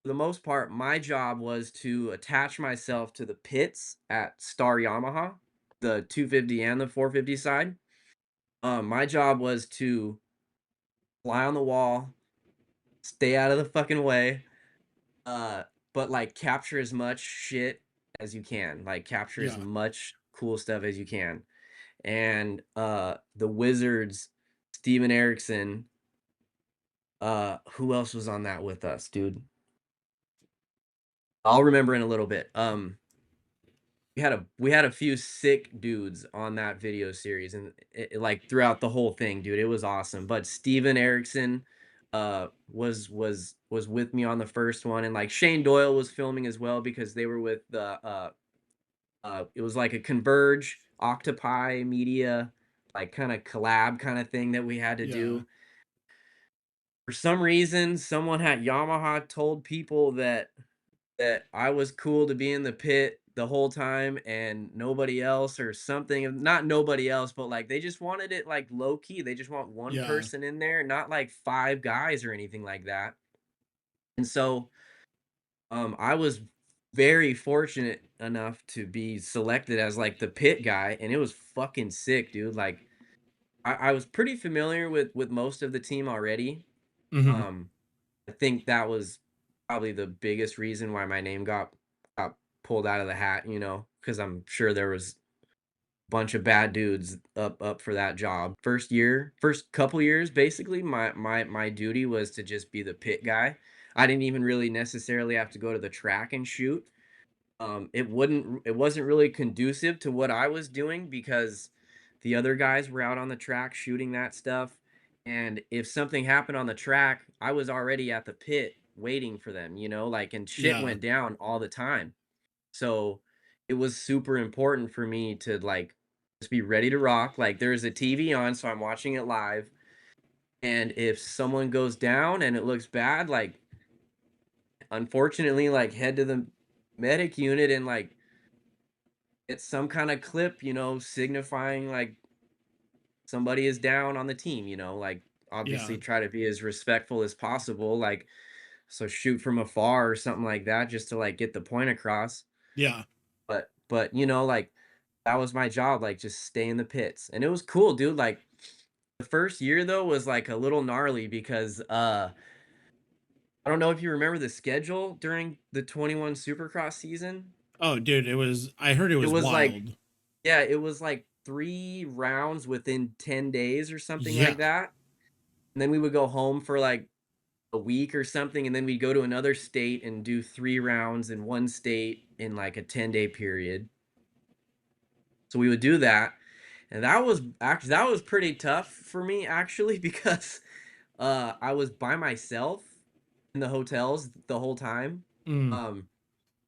for the most part, my job was to attach myself to the pits at Star Yamaha, the 250 and the 450 side. My job was to fly on the wall, stay out of the fucking way, uh, but, like, capture as much shit as you can, like, capture as Yeah. much cool stuff as you can. And, the Wizards, Steven Erickson, who else was on that with us, dude? I'll remember in a little bit. We had a few sick dudes on that video series, and like, throughout the whole thing, dude, it was awesome. But Steven Erickson was with me on the first one, and like Shane Doyle was filming as well because they were with the it was like a Converge Octopi Media, like, kind of collab kind of thing that we had to Yeah. do. For some reason, someone at Yamaha told people that I was cool to be in the pit the whole time and nobody else, or something, not nobody else, but, like, they just wanted it, like, low key. They just want one Yeah. person in there, not like 5 guys or anything like that. And so, I was very fortunate enough to be selected as, like, the pit guy, and it was fucking sick, dude. Like, I was pretty familiar with most of the team already. Hmm. Um, I think that was probably the biggest reason why my name got pulled out of the hat, because I'm sure there was a bunch of bad dudes up for that job. First couple years, basically, my duty was to just be the pit guy. I didn't even really necessarily have to go to the track and shoot. It wasn't really conducive to what I was doing because the other guys were out on the track shooting that stuff, and if something happened on the track, I was already at the pit waiting for them, like, and shit Yeah. went down all the time. So it was super important for me to, like, just be ready to rock. Like, there's a TV on, so I'm watching it live, and if someone goes down and it looks bad, like, unfortunately, like, head to the medic unit and, like, it's some kind of clip, signifying like somebody is down on the team, like, Yeah. obviously try to be as respectful as possible, like, so shoot from afar or something like that just to, like, get the point across. Yeah. But like, that was my job, like, just stay in the pits. And it was cool, dude. Like, The first year though was like a little gnarly because I don't know if you remember the schedule during the 21 Supercross season. Oh, dude, I heard it It was was like, wild. yeah, it was like 3 rounds within 10 days or something Yeah. like that. And then we would go home for like a week or something, and then we'd go to another state and do 3 rounds in one state in like a 10-day period. So we would do that. And that was pretty tough for me actually because I was by myself in the hotels the whole time. Mm. Um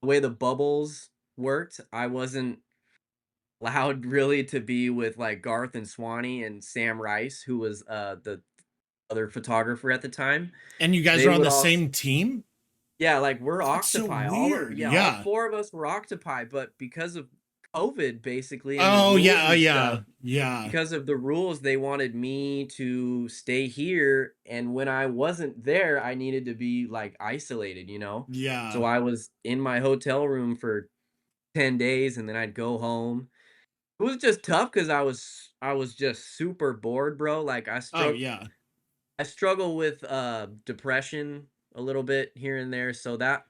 the way the bubbles worked, I wasn't allowed really to be with like Garth and Swanee and Sam Rice, who was the other photographer at the time. And you guys They are on would the all same team? Yeah, like we're That's so Octopi. weird. All Yeah. 4 of us were Octopi, but because of COVID basically and the Oh, rules yeah, and stuff, yeah. Yeah. because of the rules, they wanted me to stay here, and when I wasn't there, I needed to be, like, isolated, you know? So Yeah. I was in my hotel room for 10 days, and then I'd go home. It was just tough because I was just super bored, bro, like, Oh, yeah. I struggle with, depression a little bit here and there, so that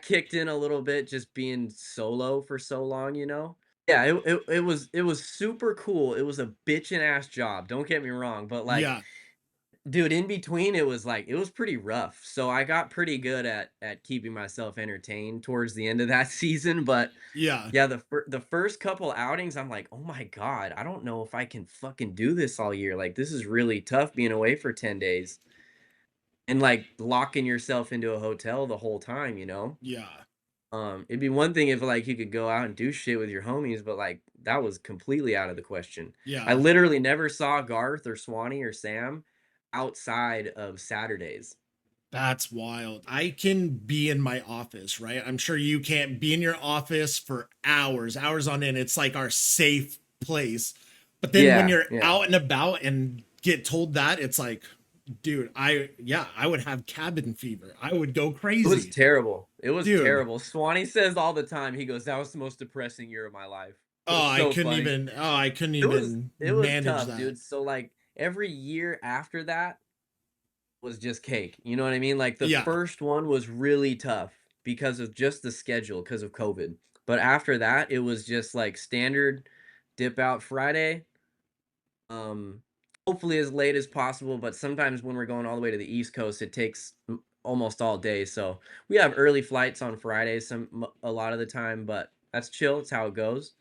kicked in a little bit just being solo for so long, you know? Yeah, it was super cool. It was a bitchin' ass job, don't get me wrong, but, like, Yeah. dude, in between, it was, like it was pretty rough, so I got pretty good at keeping myself entertained towards the end of that season, but, Yeah. yeah, the first couple outings, I'm like, "Oh my god, I don't know if I can fucking do this all year, like, this is really tough being away for 10 days." And, like, locking yourself into a hotel the whole time, you know? Yeah. It'd be one thing if, like, you could go out and do shit with your homies, but, like, that was completely out of the question. I Yeah. literally never saw Garth or Swanee or Sam outside of Saturdays. That's wild. I can be in my office, right? I'm sure you can't be in your office for hours, hours on end. It's like our safe place. But then when Yeah, you're yeah. out and about and get told that, it's like, dude, yeah, I would have cabin fever. I would go It was crazy. terrible. It was Dude, terrible. Swanee says all the time, he goes, "That was the most depressing year of my life." It was oh, so funny. I couldn't even It was manage tough, that. dude. So, like, every year after that was just cake, you know what I mean? Like, the Yeah. first one was really tough because of just the schedule, because of COVID, but after that, it was just, like, standard dip out Friday, um, hopefully as late as possible, but sometimes when we're going all the way to the East Coast, it takes almost all day, so we have early flights on Fridays a lot of the time, but that's chill, it's how it goes,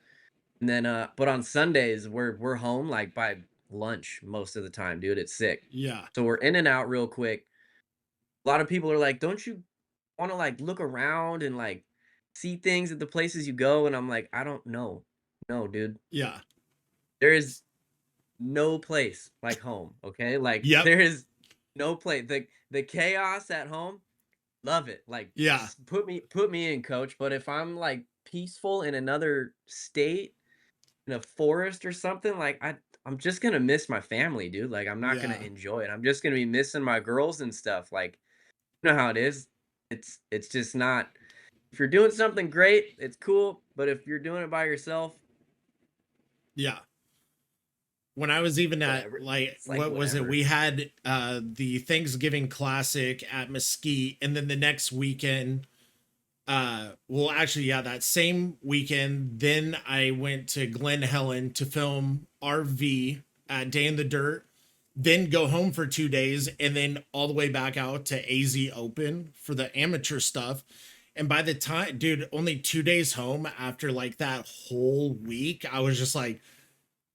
and then, but on Sundays, we're home, like, by lunch most of the time, dude, it's sick. Yeah. So we're in and out real quick. A lot of people are like, "Don't you wanna, like, look around and, like, see things at the places you go?" And I'm like, "I don't know. No, dude. Yeah. There is no place like home, okay? Like, Yep. there is no place. The chaos at home, love it. Like, Yeah. put me in, coach, but if I'm, like, peaceful in another state, in a forest or something, like, I'm just gonna miss my family, dude. Like, I'm not gonna Yeah. enjoy it. I'm just gonna be missing my girls and stuff, like, you know how it is. It's just not if you're doing something great, it's cool, but if you're doing it by yourself, Yeah. When I was even at whatever. like It's like what was it? whatever. We had the Thanksgiving Classic at Mesquite, and then the next weekend, well actually yeah, that same weekend, then I went to Glen Helen to film RV at Day in the Dirt, then go home for 2 days, and then all the way back out to AZ Open for the amateur stuff. And by the time, dude, only 2 days home after like that whole week, I was just like,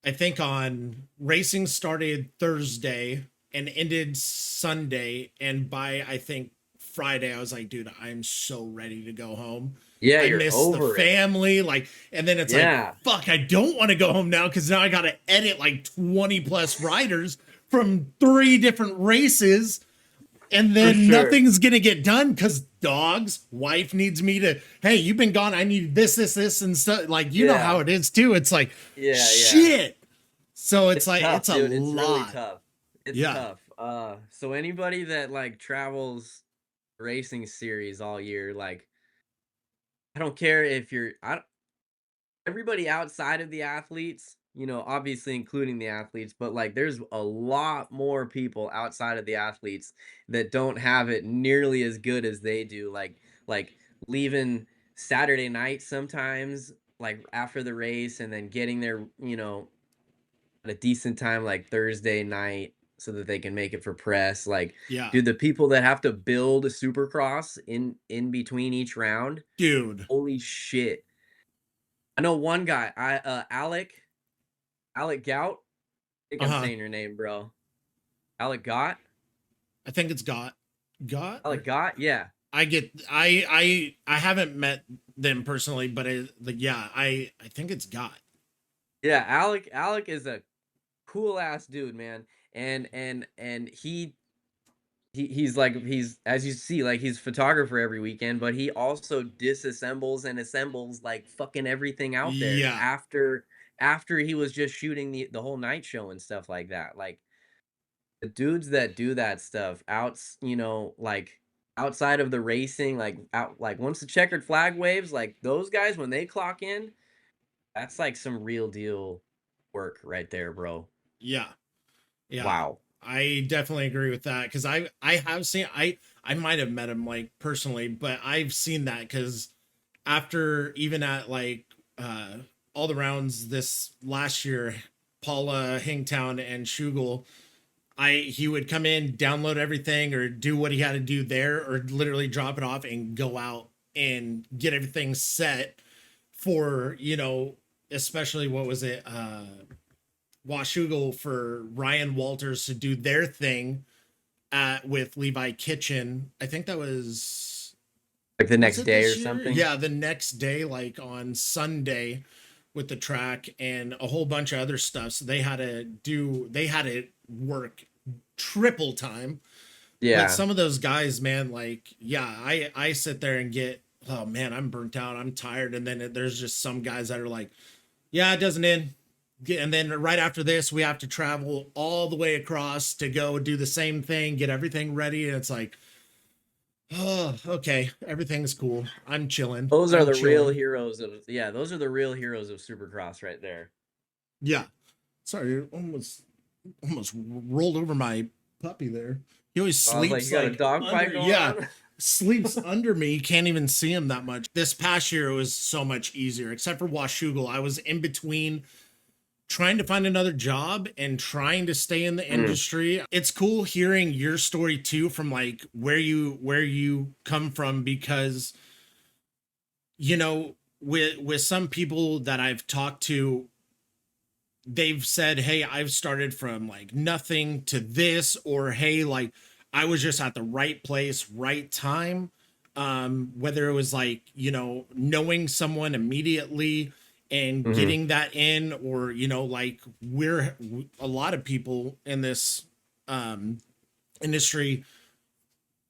I think on racing started Thursday and ended Sunday. And by I think Friday, I was like, dude, I'm so ready to go home. Yeah, I you're miss the over it. family. Like, and then it's like, Yeah, fuck, I don't want to go home now because now I got to edit like 20 plus riders from 3 different races. And for then sure. nothing's going to get done because dogs, wife needs me to, hey, you've been gone. I need this, and stuff. Like, you know how Yeah. it is too. It's like, Yeah, yeah. shit. So it's It's like it's tough, a dude. It's really lot. tough. It's Yeah. tough. So anybody that like travels racing series all year, like I don't care if you're everybody outside of the athletes obviously including the athletes, but like there's a lot more people outside of the athletes that don't have it nearly as good as they do. Like leaving Saturday night sometimes, like after the race, and then getting there, at a decent time like Thursday night so that they can make it for press. Like, Yeah. dude, the people that have to build a supercross in between each round, Dude. holy shit. I know one guy, Alec Gout. I think I'm Uh-huh. saying your name, bro. Alec Gott? I think it's got Alec or Gott? Yeah. I get I haven't met them personally, but like yeah, I think it's got. Yeah, Alec is a cool ass dude, man. And he's like he's as you see, like he's photographer every weekend, but he also disassembles and assembles like fucking everything out there Yeah. after he was just shooting the whole night show and stuff like that. Like the dudes that do that stuff like outside of the racing, like once the checkered flag waves, like those guys when they clock in, that's like some real deal work right there, bro. Yeah. Yeah. Wow. I definitely agree with that cuz I have seen I might have met him like personally, but I've seen that cuz after even at like uh all the rounds this last year, Paula, Hingtown and Schugel, he would come in, download everything or do what he had to do there or literally drop it off and go out and get everything set for, especially what was it Washougal for Ryan Walters to do their thing at with Levi Kitchen. I think that Like the was next it day or this year? something. Yeah, the next day, like on Sunday with the track and a whole bunch of other stuff. So they had to work triple time. But Yeah. some of those guys, man, like, yeah, I sit there and get, oh man, I'm burnt out, I'm tired. And then there's just some guys that are like, yeah, it doesn't end. And then right after this, we have to travel all the way across to go do the same thing, get everything ready. And it's like, oh, okay, everything's cool. I'm chilling. Those are I'm the real chilling. heroes of yeah, those are the real heroes of Supercross right there. Yeah. Sorry, almost rolled over my puppy there. He always I was like, sleeps you got a like dog fight under, going yeah, on? sleeps under me. You can't even see him that much. This past year it was so much easier, except for Washougal. I was in between trying to find another job and trying to stay in the Mm, industry. It's cool hearing your story too from like where you come from because with some people that I've talked to, they've said, hey, I've started from like nothing to this, or hey, like I was just at the right place, right time. Whether it was like, knowing someone immediately and mhm. getting that in, or, like a lot of people in this um industry.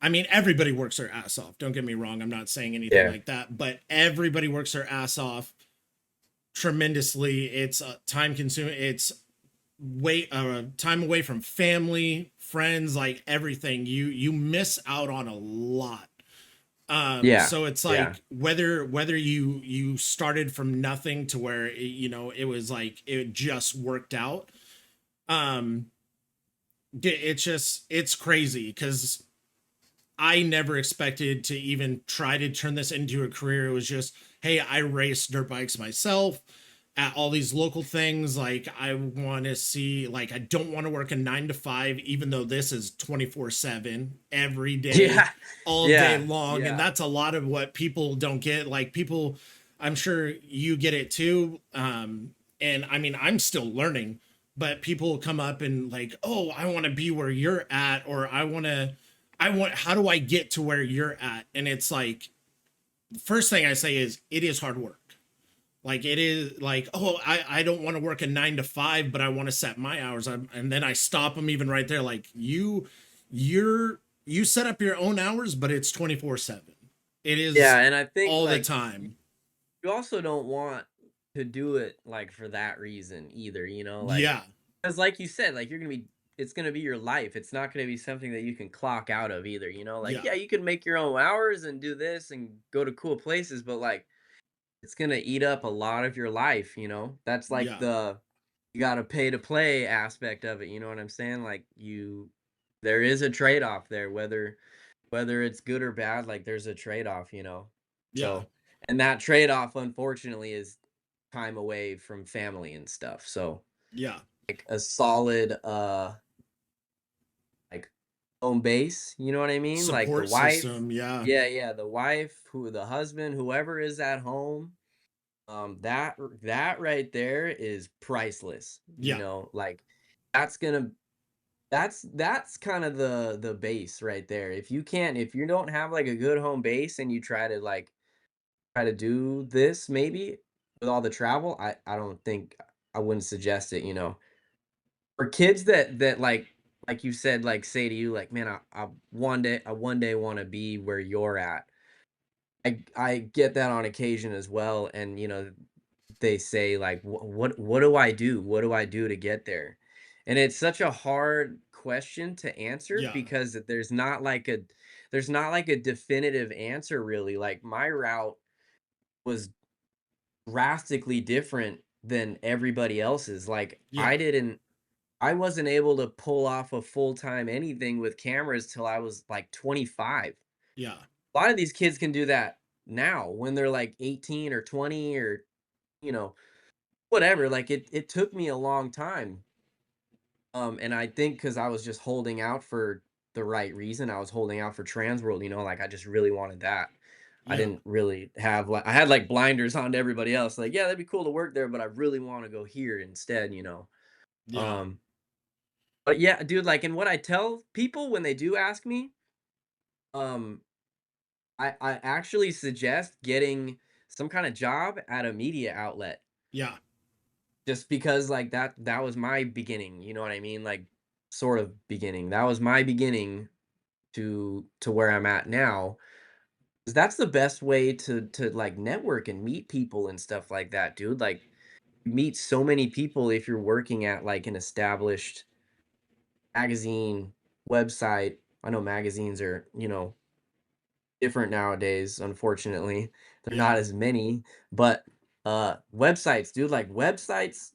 I mean, everybody works their ass off. Don't get me wrong. I'm not saying anything Yeah. like that, but everybody works their ass off tremendously. It's time consuming. It's time away from family, friends, like everything. You miss out on a lot. Yeah. So it's Yeah. like whether you started from nothing to where it was like it just worked out. Um, it's crazy because I never expected to even try to turn this into a career. It was just, hey, I race dirt bikes myself at all these local things. Like, I want to see, like, I don't want to work a 9 to 5, even though this is 24/7 every day, Yeah. all day Yeah. long. And Yeah. that's a lot of what people don't get. Like, people, I'm sure you get it too. And I mean, I'm still learning, but people come up and like, oh, I want to be where you're at, or how do I get to where you're at? And it's like, first thing I say is it is hard work. Like, it is like, oh, I don't want to work a 9 to 5, but I want to set my hours. And then I stop them even right there. Like, you set up your own hours, but it's 24/7. It Yeah, is and I think all the like time. you also don't want to do it like for that reason either, like Yeah. because like you said, like it's gonna be your life. It's not gonna be something that you can clock out of either, like Yeah. yeah, you can make your own hours and do this and go to cool places, but like it's gonna eat up a lot of your life. That's like Yeah. you gotta pay to play aspect of it, you know what I'm saying? Like, there is a trade-off there, whether it's good or bad, like, there's a trade-off, you know? Yeah. So and that trade-off, unfortunately, is time away from family and stuff, so, Yeah. like, a solid, like, home base, you know what I mean? Like, the Support wife. system. Yeah. Yeah, the wife, the husband, whoever is at home, that right there is priceless, you Yeah. know? Like, that's gonna that's kind of the base right there. If you don't have, like, a good home base and you try to, like, try to do this maybe with all the travel, I don't think I wouldn't suggest it, you know? For kids that like you said, like, say to you, like, "Man, I one day wanna be where you're at." I get that on occasion as well, and, you know, they say, like, what do I do? What do I do to get there?" And it's such a hard question to answer Yeah. because there's not like a definitive answer really. Like, my route was drastically different than everybody else's. Like, Yeah. I wasn't able to pull off a full-time anything with cameras till I was, like, 25. Yeah. A lot of these kids can do that now when they're, like, 18 or 20 or, you know, whatever. Like, it took me a long time. And I think because I was just holding out for the right reason. I was holding out for trans world, you know, like, I just really wanted that. I Yeah. didn't really have, like, I had, like, blinders on to everybody else, like, "Yeah, that'd be cool to work there, but I really wanna go here instead," you know? Yeah. Um, but yeah, dude, like, and what I tell people when they do ask me, um, I actually suggest getting some kinda job at a media outlet. Yeah. Just because, like, that was my beginning, you know what I mean? Like, sort of beginning. That was my beginning to where I'm at now. 'Cause that's the best way to, like, network and meet people and stuff like that, dude. Like, you meet so many people if you're working at, like, an established magazine, website. I know magazines are, you know, different nowadays, unfortunately. They're Yeah. not as many, but, websites, dude, like, websites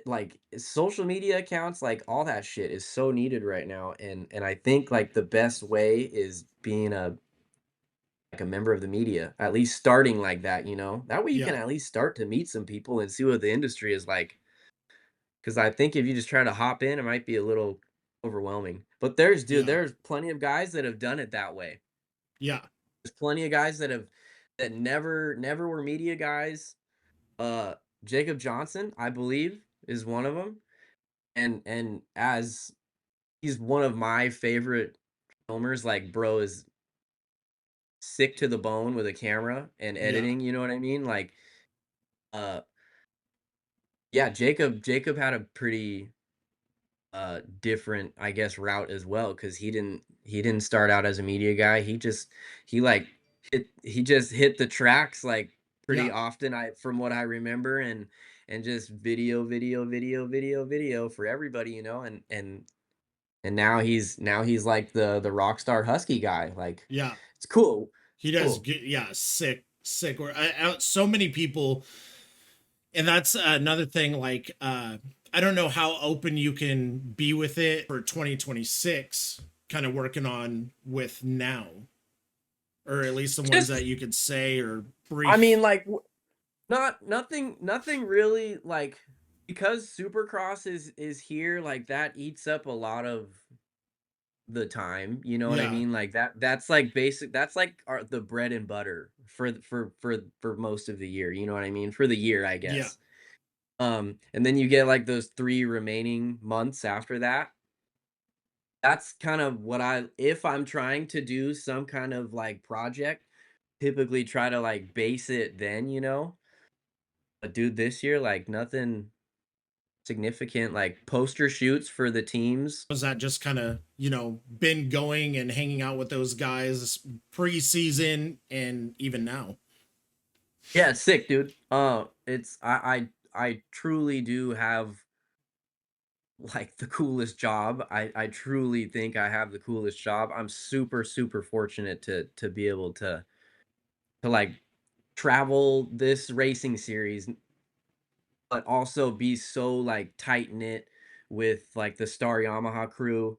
like social media accounts, like all that shit is so needed right now, and I think like the best way is being a member of the media, at least starting like that, you know, that way you can Yeah. at least start to meet some people and see what the industry is like, because I think if you just try to hop in, it might be a little overwhelming, but Yeah. there's plenty of guys that have done it that way. Yeah. There's plenty of guys that never were media guys. uh Jacob Johnson, I believe, is one of them, and as he's one of my favorite filmers, like, bro is sick to the bone with a camera and Yeah. editing, you know what I mean? Like, uh, yeah, Jacob had a pretty, different, I guess, route as well because he didn't start out as a media guy. He, like, he just hit the tracks, like, pretty Yeah. often, from what I remember, and just video for everybody, you know, and now he's like the rock star husky guy, like, Yeah. it's cool, He does cool. good. Yeah. Sick. Sick. Or so many people, and that's another thing. Like, I don't know how open you can be with it for 2026. Kind of working on with now, or at least the ones Just that you could say or I mean, brief. like, nothing really, like, because Supercross is here, like, that eats up a lot of the time, you know what I Yeah. mean? Like, that's, like, basic that's, like, the bread and butter for most of the year, you know what I mean? For the year, I Yeah. guess. And then you get, like, those 3 remaining months after that. That's kind of what if I'm trying to do some kind of, like, project, typically try to, like, base it then, you know? But dude, this year, like, nothing significant, like, poster shoots for the teams. Was that just kind of, been going and hanging out with those guys pre-season and even now? Yeah, it's sick, dude. It's I truly do have, like, the coolest job. I truly think I have the coolest job. I'm super, super fortunate to be able to, like, travel this racing series, but also be so like tight knit with like the Star Yamaha crew.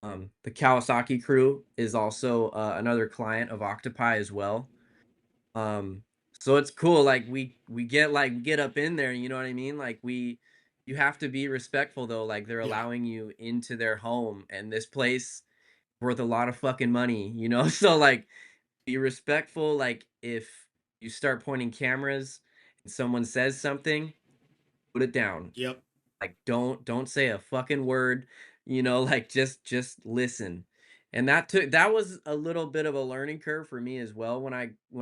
The Kawasaki crew is also another client of Octopi as well. Um, so it's cool. Like we get up in there. You know what I mean? Like you have to be respectful though. Like they're Yeah. allowing you into their home, and this place worth a lot of fucking money. You know, so like be respectful. Like if you start pointing cameras and someone says something, put it down. Yep. Like, don't say a fucking word, you know, like, just listen. And that was a little bit of a learning curve for me as well when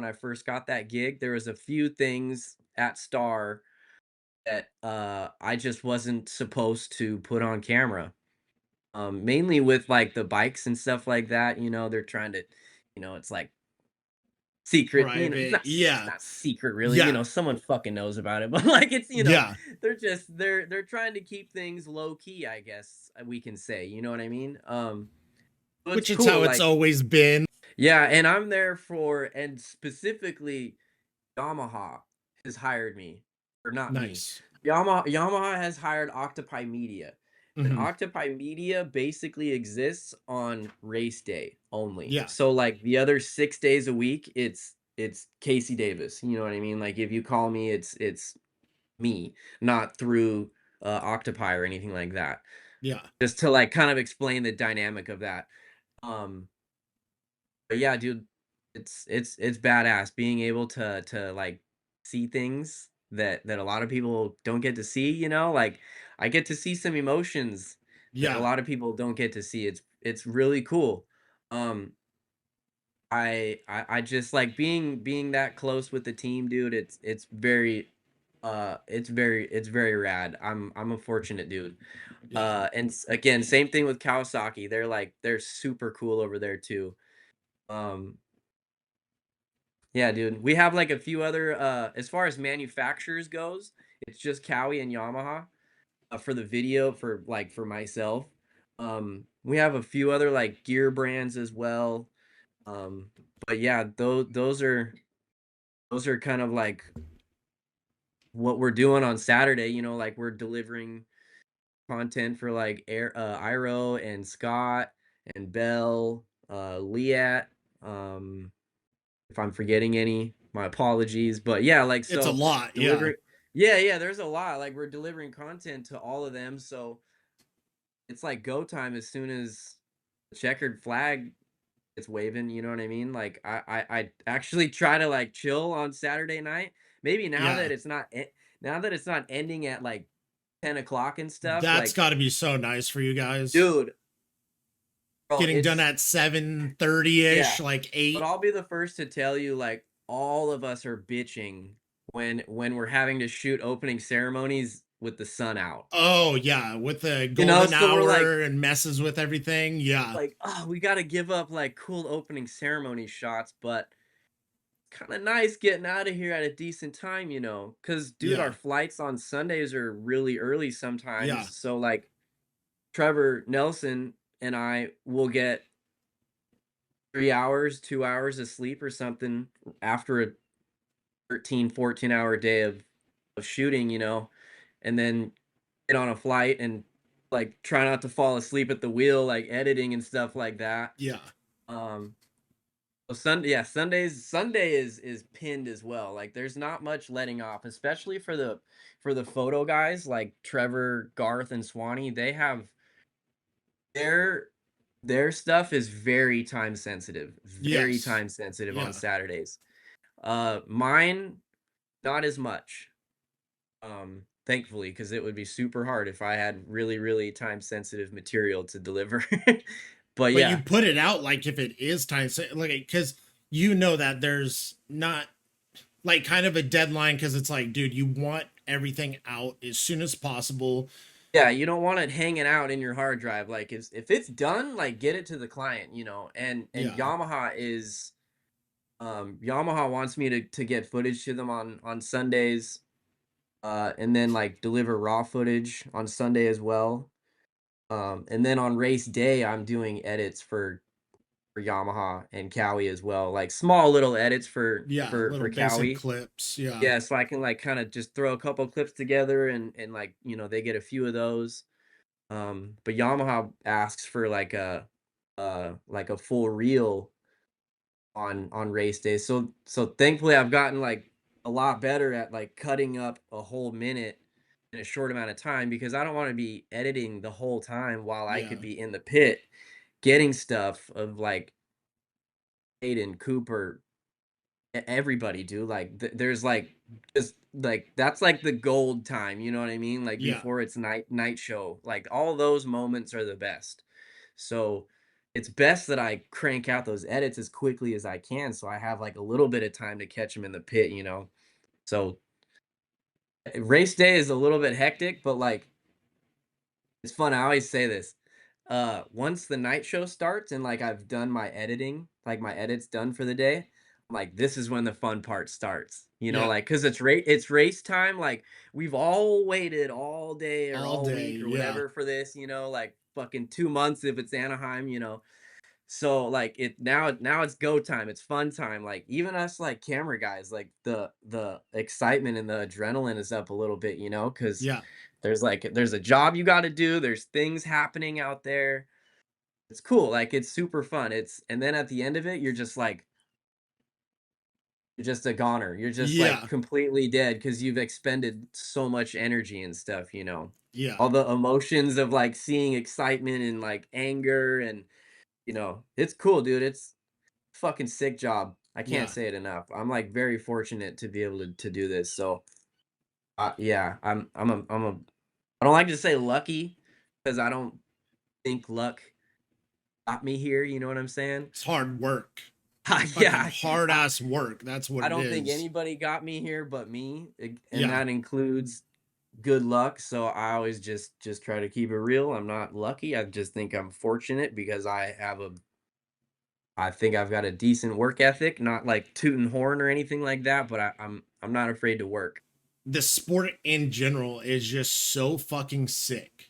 I first got that gig. There was a few things at Star that, I just wasn't supposed to put on camera. Mainly with, like, the bikes and stuff like that, you know, they're trying to it's like secret, it's Private. it's Yeah. not secret really, Yeah. someone fucking knows about it, but, like, Yeah. they're trying to keep things low key, I guess, we can say, you know what I mean? So it's Which is cool, how it's like always been. yeah, and I'm there for and specifically Yamaha has hired me, or not me. Nice. Yamaha has hired Octopi.media, and Hmm. Octopi.media basically exists on race day only. Yeah. So, like, the other 6 days a week, it's Casey Davis, you know what I mean? Like, if you call me, it's me, not through, Octopi or anything like that. Yeah. Just to, like, kind of explain the dynamic of that. Um but yeah, dude, it's badass being able to like see things that a lot of people don't get to see, you know? Like I get to see some emotions that a Yeah. lot of people don't get to see. It's really cool. Um I just like being that close with the team, dude. It's very it's very rad. I'm a fortunate dude. Yeah. And again, same thing with Kawasaki. They're super cool over there too. Um Yeah, dude. We have like a few other as far as manufacturers goes, it's just Cowie and Yamaha for the video for myself. We have a few other like gear brands as well. Um but yeah, those are kind of like what we're doing on Saturday, like we're delivering content for like Iro and Scott and Bell, Liat, um if I'm forgetting any, my apologies. But yeah, like It's a so lot. Yeah. delivering yeah, yeah, there's a lot. Like we're delivering content to all of them. So it's like go time as soon as the checkered flag is waving, you know what I mean? Like I actually try to like chill on Saturday night. Maybe Yeah. now that it's not ending at like 10 o'clock and stuff, That's like got to be so nice for you guys. dude, bro, Getting done it's at 7:30 yeah. ish, like But 8. I'll be the first to tell you, like, all of us are bitching when we're having to shoot opening ceremonies with the sun out. Oh, yeah. With the golden So we're hour and messes with everything. Yeah. oh, we gotta give up like cool opening ceremony shots, but kind of nice getting out of here at a decent time, Cause dude, our Yeah. flights on Sundays are really early Yeah. sometimes. So like Trevor Nelson and I will get 3 hours, 2 hours of sleep or something after a 13, 14-hour day of shooting, and then get on a flight and like try not to fall asleep at the wheel, like editing and stuff like that. Yeah. Um, so Sunday is pinned as well. Like there's not much letting off, especially for the photo guys like Trevor, Garth, and Swanee. They have their their stuff is very Yes. time sensitive on Yeah. Saturdays. Mine not as much. Thankfully, because it would be super hard if I had really, really time sensitive material to deliver. But But you yeah, put it out like if it is like, because you know that there's not like kind of a deadline, because it's like, dude, you want everything out as soon as possible. yeah, you don't want it hanging out in your hard drive. Like if it's done, like get it to the client, and Yeah. Yamaha wants me to get footage to them on Sundays, and then like deliver raw footage on Sunday as well. And then on race day, I'm doing edits for for Yamaha and Cowie as well, like small little edits for Yeah, little basic Cowie. clips. Yeah. Yeah, so I can like kind of just throw a couple clips together and like, they get a few of those. But Yamaha asks for like a full reel on race days. So thankfully I've gotten like a lot better at like cutting up a whole minute in a short amount of time because I don't want to be editing the whole time while I could Yeah. be in the pit getting stuff of like Aiden, Cooper, everybody, do like there's like just like that's like the gold time, you know what I mean? Like Yeah. before it's night show. Like all those moments are the best. So it's best that I crank out those edits as quickly as I can so I have like a little bit of time to catch them in the pit. So race day is a little bit hectic, but like it's fun. I always say this. Once the night show starts and like I've done my editing, like my edits done for the day, I'm like this is when the fun part starts. Yeah. Like cuz it's race time, like we've all waited all day or All all day. week or Yeah. whatever for this, like fucking 2 months if it's Anaheim. So like now it's go time. It's fun time. Like even us like camera guys, like the excitement and the adrenaline is up a little bit, cuz Yeah. there's a job you got to do, there's things happening out there. It's cool. Like it's super fun. And then at the end of it, you're just like you're just a goner. You're just like Yeah. completely dead cuz you've expended so much energy and stuff. Yeah. All the emotions of like seeing excitement and like anger and it's cool, dude. It's fucking sick job. I can't Yeah. say it enough. I'm like very fortunate to be able to do this. So, yeah, I don't like to say lucky because I don't think luck got me here. You know what I'm saying? It's hard work. Fucking Yeah, hard ass work. That's what I it don't think is. anybody got me here but me, and Yeah. that includes good luck. So I always just try to keep it real. I'm not lucky. I just think I'm fortunate because I think I've got a decent work ethic, not like tooting horn or anything like that, but I'm not afraid to work. The sport in general is just so fucking sick.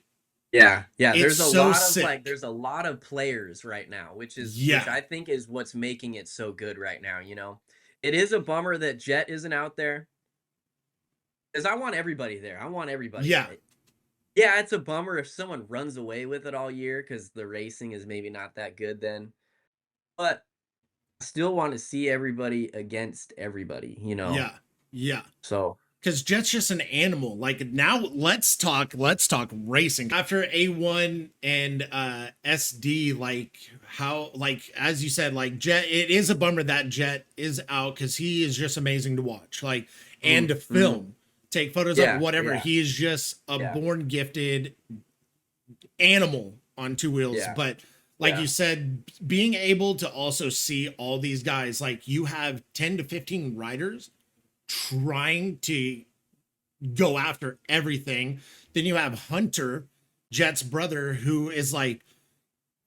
Yeah, yeah. It's so sick. There's a lot of players right now, which Yeah. I think is what's making it so good right now. It is a bummer that Jet isn't out there because I want everybody there. I want everybody. Yeah. Yeah, it's a bummer if someone runs away with it all year because the racing is maybe not that good then. But I still want to see everybody against everybody. Yeah. Yeah. So Because Jet's just an animal. Like now let's talk racing. After A1 and SD, like how, like as you said, like Jet, it is a bummer that Jet is out because he is just amazing to watch. Like and to mhm. film, take photos of Yeah, whatever. yeah, He is just a yeah, born gifted animal on two wheels. yeah, But like yeah, you said, being able to also see all these guys, like you have 10 to 15 riders trying to go after everything. Then you have Hunter, Jet's brother, who is like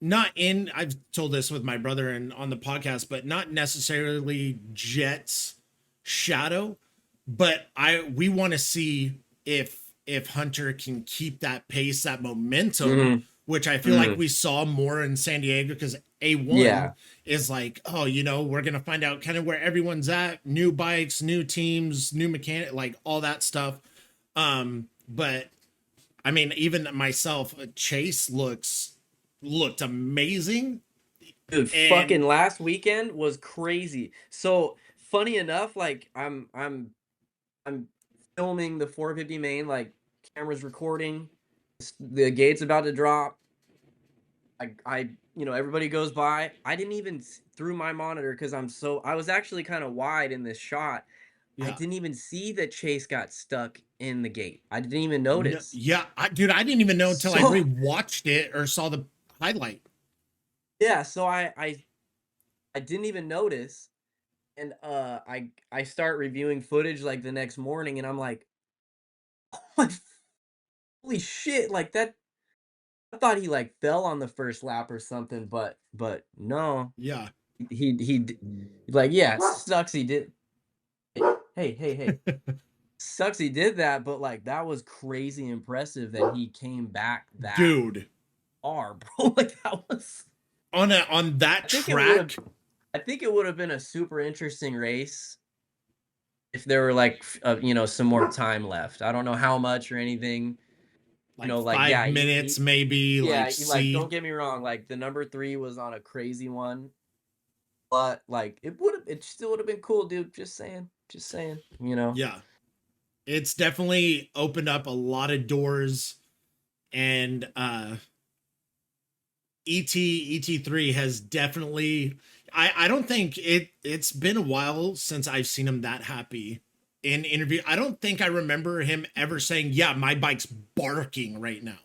not in, I've told this with my brother and on the podcast, but not necessarily Jet's shadow. But we want to see if Hunter can keep that pace, that momentum, mhm, which I feel like mhm, we saw more in San Diego because A1 yeah, is like, oh, we're gonna find out kind of where everyone's at, new bikes, new teams, new mechanic, like all that stuff. But I mean, even myself, Chase looked amazing. dude, And fucking last weekend was crazy. So funny enough, like I'm filming the 450 main, like camera's recording, the gate's about to drop. Everybody goes by. I didn't even through my monitor because I was actually kind of wide in this shot. I yeah, didn't even see that Chase got stuck in the gate. I didn't even no, notice. yeah, dude, I didn't even know until I So rewatched it or saw the highlight. yeah, so I didn't even notice, and I start reviewing footage like the next morning, and I'm like, "What? Holy shit!" Like that. I thought he like fell on the first lap or something, but no, Yeah. like yeah, it sucks he did. Hey, hey, hey, sucks he did that, but like that was crazy impressive that he came back that Dude, far, bro. Like that was. on that I think it would have track. I think it would have been a super interesting race if there were like some more time left. I don't know how much or anything. Like Like, 5 minutes, maybe, like, yeah, like, see. don't get me wrong, like the number 3 was on a crazy one, but like it still would have been cool, dude. Just saying. Yeah, it's definitely opened up a lot of doors. And ET3 has definitely, I don't think it's been a while since I've seen him that happy in interview. I don't think I remember him ever saying, "Yeah, my bike's barking right now."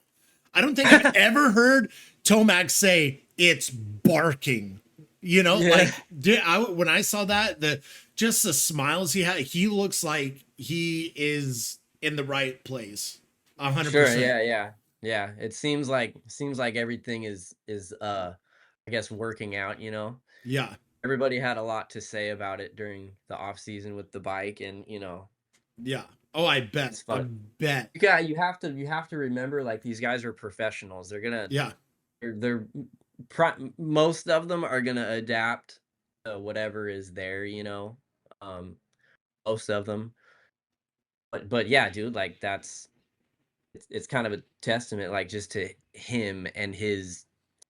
I don't think I've ever heard Tomac say it's barking. Yeah, Like, when I saw that, just the smiles he had, he looks like he is in the right place, a hundred sure, percent. yeah. It seems like everything is I guess working out. Yeah, Everybody had a lot to say about it during the off season with the bike, and yeah. Oh, I bet, it's I fun. bet. You have to remember, like, these guys are professionals. Yeah, Most of them are gonna adapt to whatever is there. Um, most of them, but yeah, dude, like it's kind of a testament, like, just to him and his,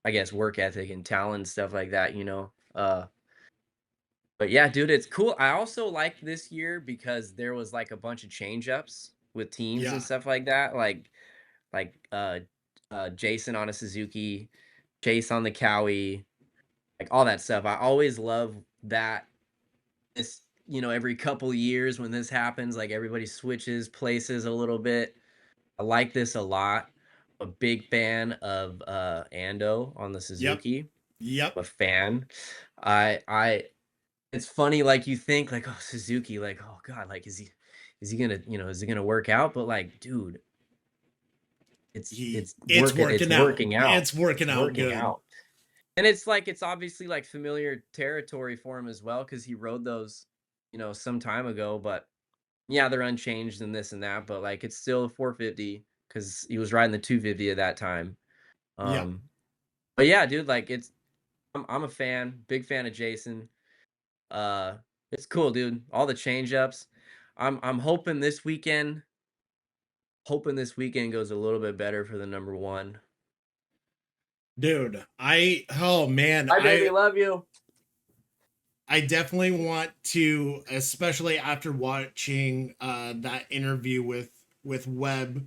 I guess, work ethic and talent, stuff like that. But yeah, dude, it's cool. I also like this year because there was like a bunch of change ups with teams and yeah, stuff like that. Like Jason on a Suzuki, Chase on the Cowie, like all that stuff. I always love that. Every couple years when this happens, like everybody switches places a little bit. I like this a lot. A big fan of Ando on the yep, Suzuki. yep. I'm a fan. I It's funny, like, you think, like, "Oh, Suzuki, like, oh god, like, is he gonna work out?" But, like, dude, it's it's It's working it's working out. working out. It's working It's out working good. out. And it's obviously, like, familiar territory for him as well, because he rode those some time ago. But yeah, they're unchanged and this and that, but, like, it's still a 450 because he was riding the 250 at that time. Yeah, Um, but yeah, dude, like, I'm a fan, big fan of Jason. Uh, it's cool, dude. All the change ups. I'm hoping this weekend goes a little bit better for the number one. dude. Oh man, Hi, baby. Love you. I definitely want to, especially after watching that interview with Webb,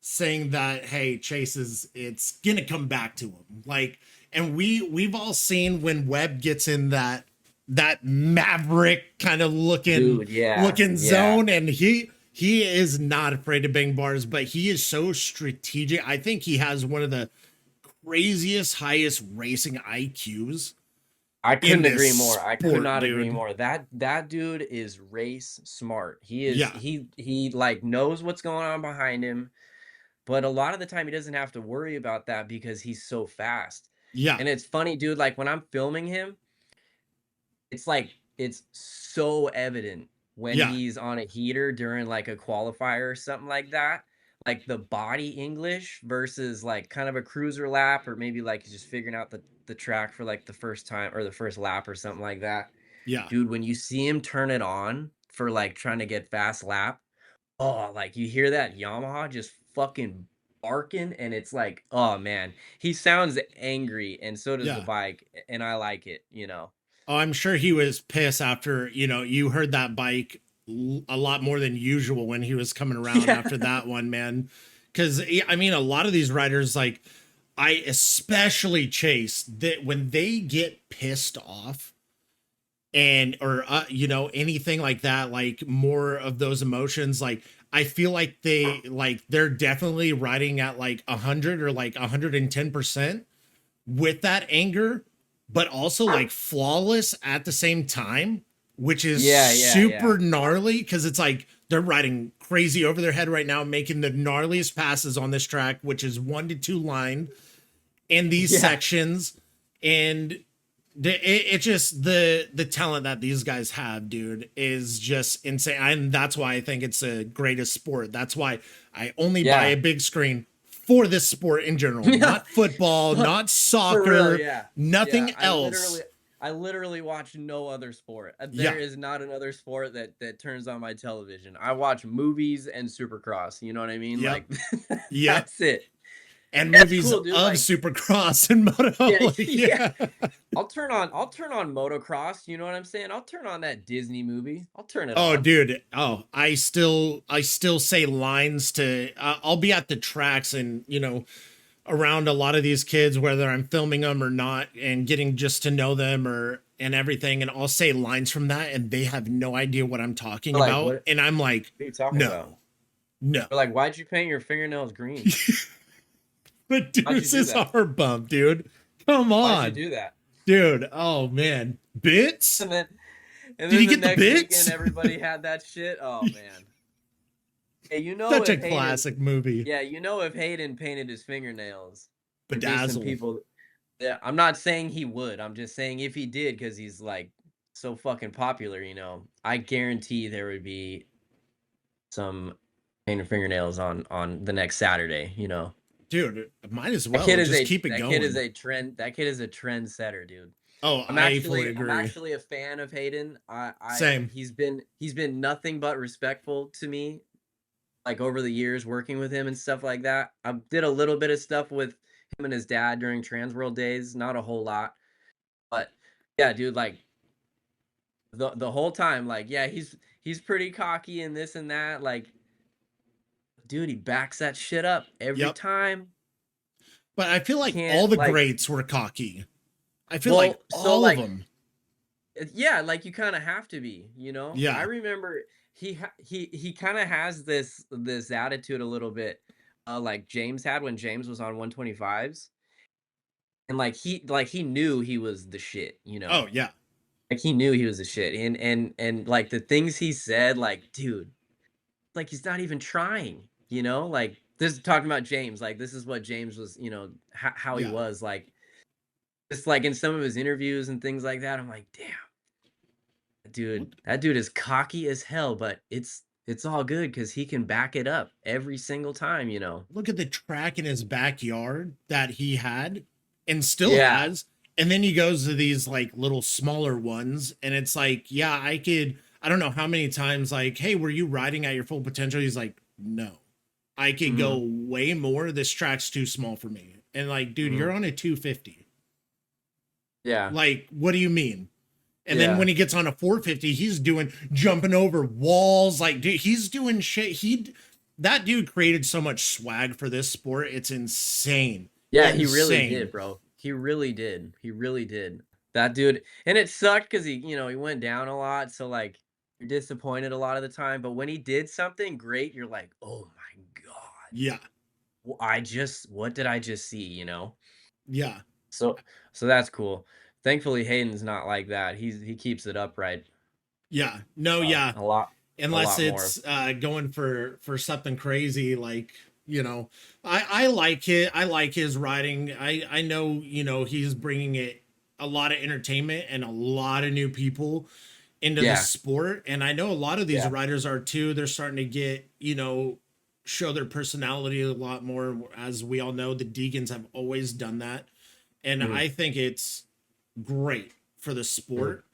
saying that, hey, Chase is, it's gonna come back to him. Like, and we've all seen when Webb gets in that maverick kind of looking Dude, yeah, looking yeah. zone, and he is not afraid to bang bars, but he is so strategic. I think he has one of the craziest, highest racing IQs I in couldn't this agree more. I could sport, not agree dude. more. That dude is race smart. He is Yeah, he like knows what's going on behind him, but a lot of the time he doesn't have to worry about that because he's so fast. yeah, And it's funny, dude, like when I'm filming him, it's so evident when yeah, he's on a heater during like a qualifier or something like that. Like the body English versus like kind of a cruiser lap, or maybe like he's just figuring out the track for like the first time or the first lap or something like that. yeah. Dude, when you see him turn it on for like trying to get fast lap, oh, like you hear that Yamaha just fucking barking, and it's like, oh man, he sounds angry, and so does the Yeah. bike, and I like it. Oh, I'm sure he was pissed after, you heard that bike a lot more than usual when he was coming around Yeah. after that one, man. Cause I mean, a lot of these riders, like, I especially Chase, that when they get pissed off and, or, anything like that, like more of those emotions, like, I feel like they're definitely riding at like 100 or like 110% with that anger, but also like flawless at the same time, which is Yeah, yeah, yeah. super gnarly because it's like they're riding crazy over their head right now, making the gnarliest passes on this track, which is 1 to 2 line in these Yeah. sections. And it just, the talent that these guys have, dude, is just insane. And that's why I think it's the greatest sport. That's why I only buy Yeah. a big screen for this sport in general, Yeah. not football, For not real, soccer, yeah. Yeah, nothing else. I literally watch no other sport. There Yeah. is not another sport that turns on my television. I watch movies and Supercross, you know what I mean? Yep. Like Yep. that's it. And That's movies cool, dude. of Like, Supercross and moto. yeah, Like, yeah. yeah. I'll turn on motocross, you know what I'm saying? I'll turn on that Disney movie. I'll turn it Oh, on. dude. Oh, I still say lines to. I'll be at the tracks and around a lot of these kids, whether I'm filming them or not, and getting just to know them or and everything, and I'll say lines from that, and they have no idea what I'm talking They're like, about, what and I'm like, are you talking about? no, no. They're like, why'd you paint your fingernails green? The Why'd you deuce do is that? arm bump, dude. Come Why'd you on, do that? dude. Oh man, bits. And then Did he the get the next weekend bits? everybody had that shit. Oh man. Hey, you know Such a if Hayden classic movie. yeah, you know if Hayden painted his fingernails, there'd be some Bedazzle. people. Yeah, I'm not saying he would. I'm just saying if he did, because he's like so fucking popular, I guarantee there would be some painted fingernails on the next Saturday. Dude, might as That well kid is just a keep it that kid is going. a trend that kid is a trendsetter, dude. Oh, I'm I fully actually I'm agree. actually a fan of Hayden. Same. He's been nothing but respectful to me, like over the years working with him and stuff like that. I did a little bit of stuff with him and his dad during Transworld days, not a whole lot. But yeah, dude, like the whole time, like, yeah, he's pretty cocky and this and that. Like, dude, he backs that shit up every Yep. time. But I feel like Can't all the like greats were cocky. I feel like well, so all of like them. yeah, like you kind of have to be. I Yeah. remember he kind of has this attitude a little bit, like James had when James was on 125s, and like he knew he was the shit, Oh, yeah. like he knew he was the shit, and like the things he said, like dude, like he's not even trying. Like this is talking about James, like this is what James was, how he Yeah. was like, just like in some of his interviews and things like that. I'm like, damn. Look, Dude, that dude is cocky as hell, but it's all good because he can back it up every single time. look at the track in his backyard that he had and still Yeah. has. And then he goes to these like little smaller ones. And it's like, yeah, I don't know how many times, like, hey, were you riding at your full potential? He's like, no, I could go Hmm. way more. This track's too small for me. And like, dude, Hmm. you're on a 250. Yeah. Like, what do you mean? And then Yeah. when he gets on a 450, he's doing jumping over walls. Like, dude, he's doing shit. That dude created so much swag for this sport. It's insane. Yeah, he really did, Insane. bro. He really did. He really did. That dude, and it sucked because he went down a lot. So like you're disappointed a lot of the time. But when he did something great, you're like, oh my God. Yeah. What did I just see? Yeah. So so that's cool. Thankfully, Hayden's not like that. He keeps it upright. Yeah. No, yeah. A lot a Unless lot more. it's going for something crazy like, I like it. I like his writing. I know, he's bringing it a lot of entertainment and a lot of new people into the Yeah, sport. And I know a lot of these yeah, writers are too. They're starting to get, show their personality a lot more. As we all know, the Deegans have always done that. And mhm, I think it's great for the mhm. sport.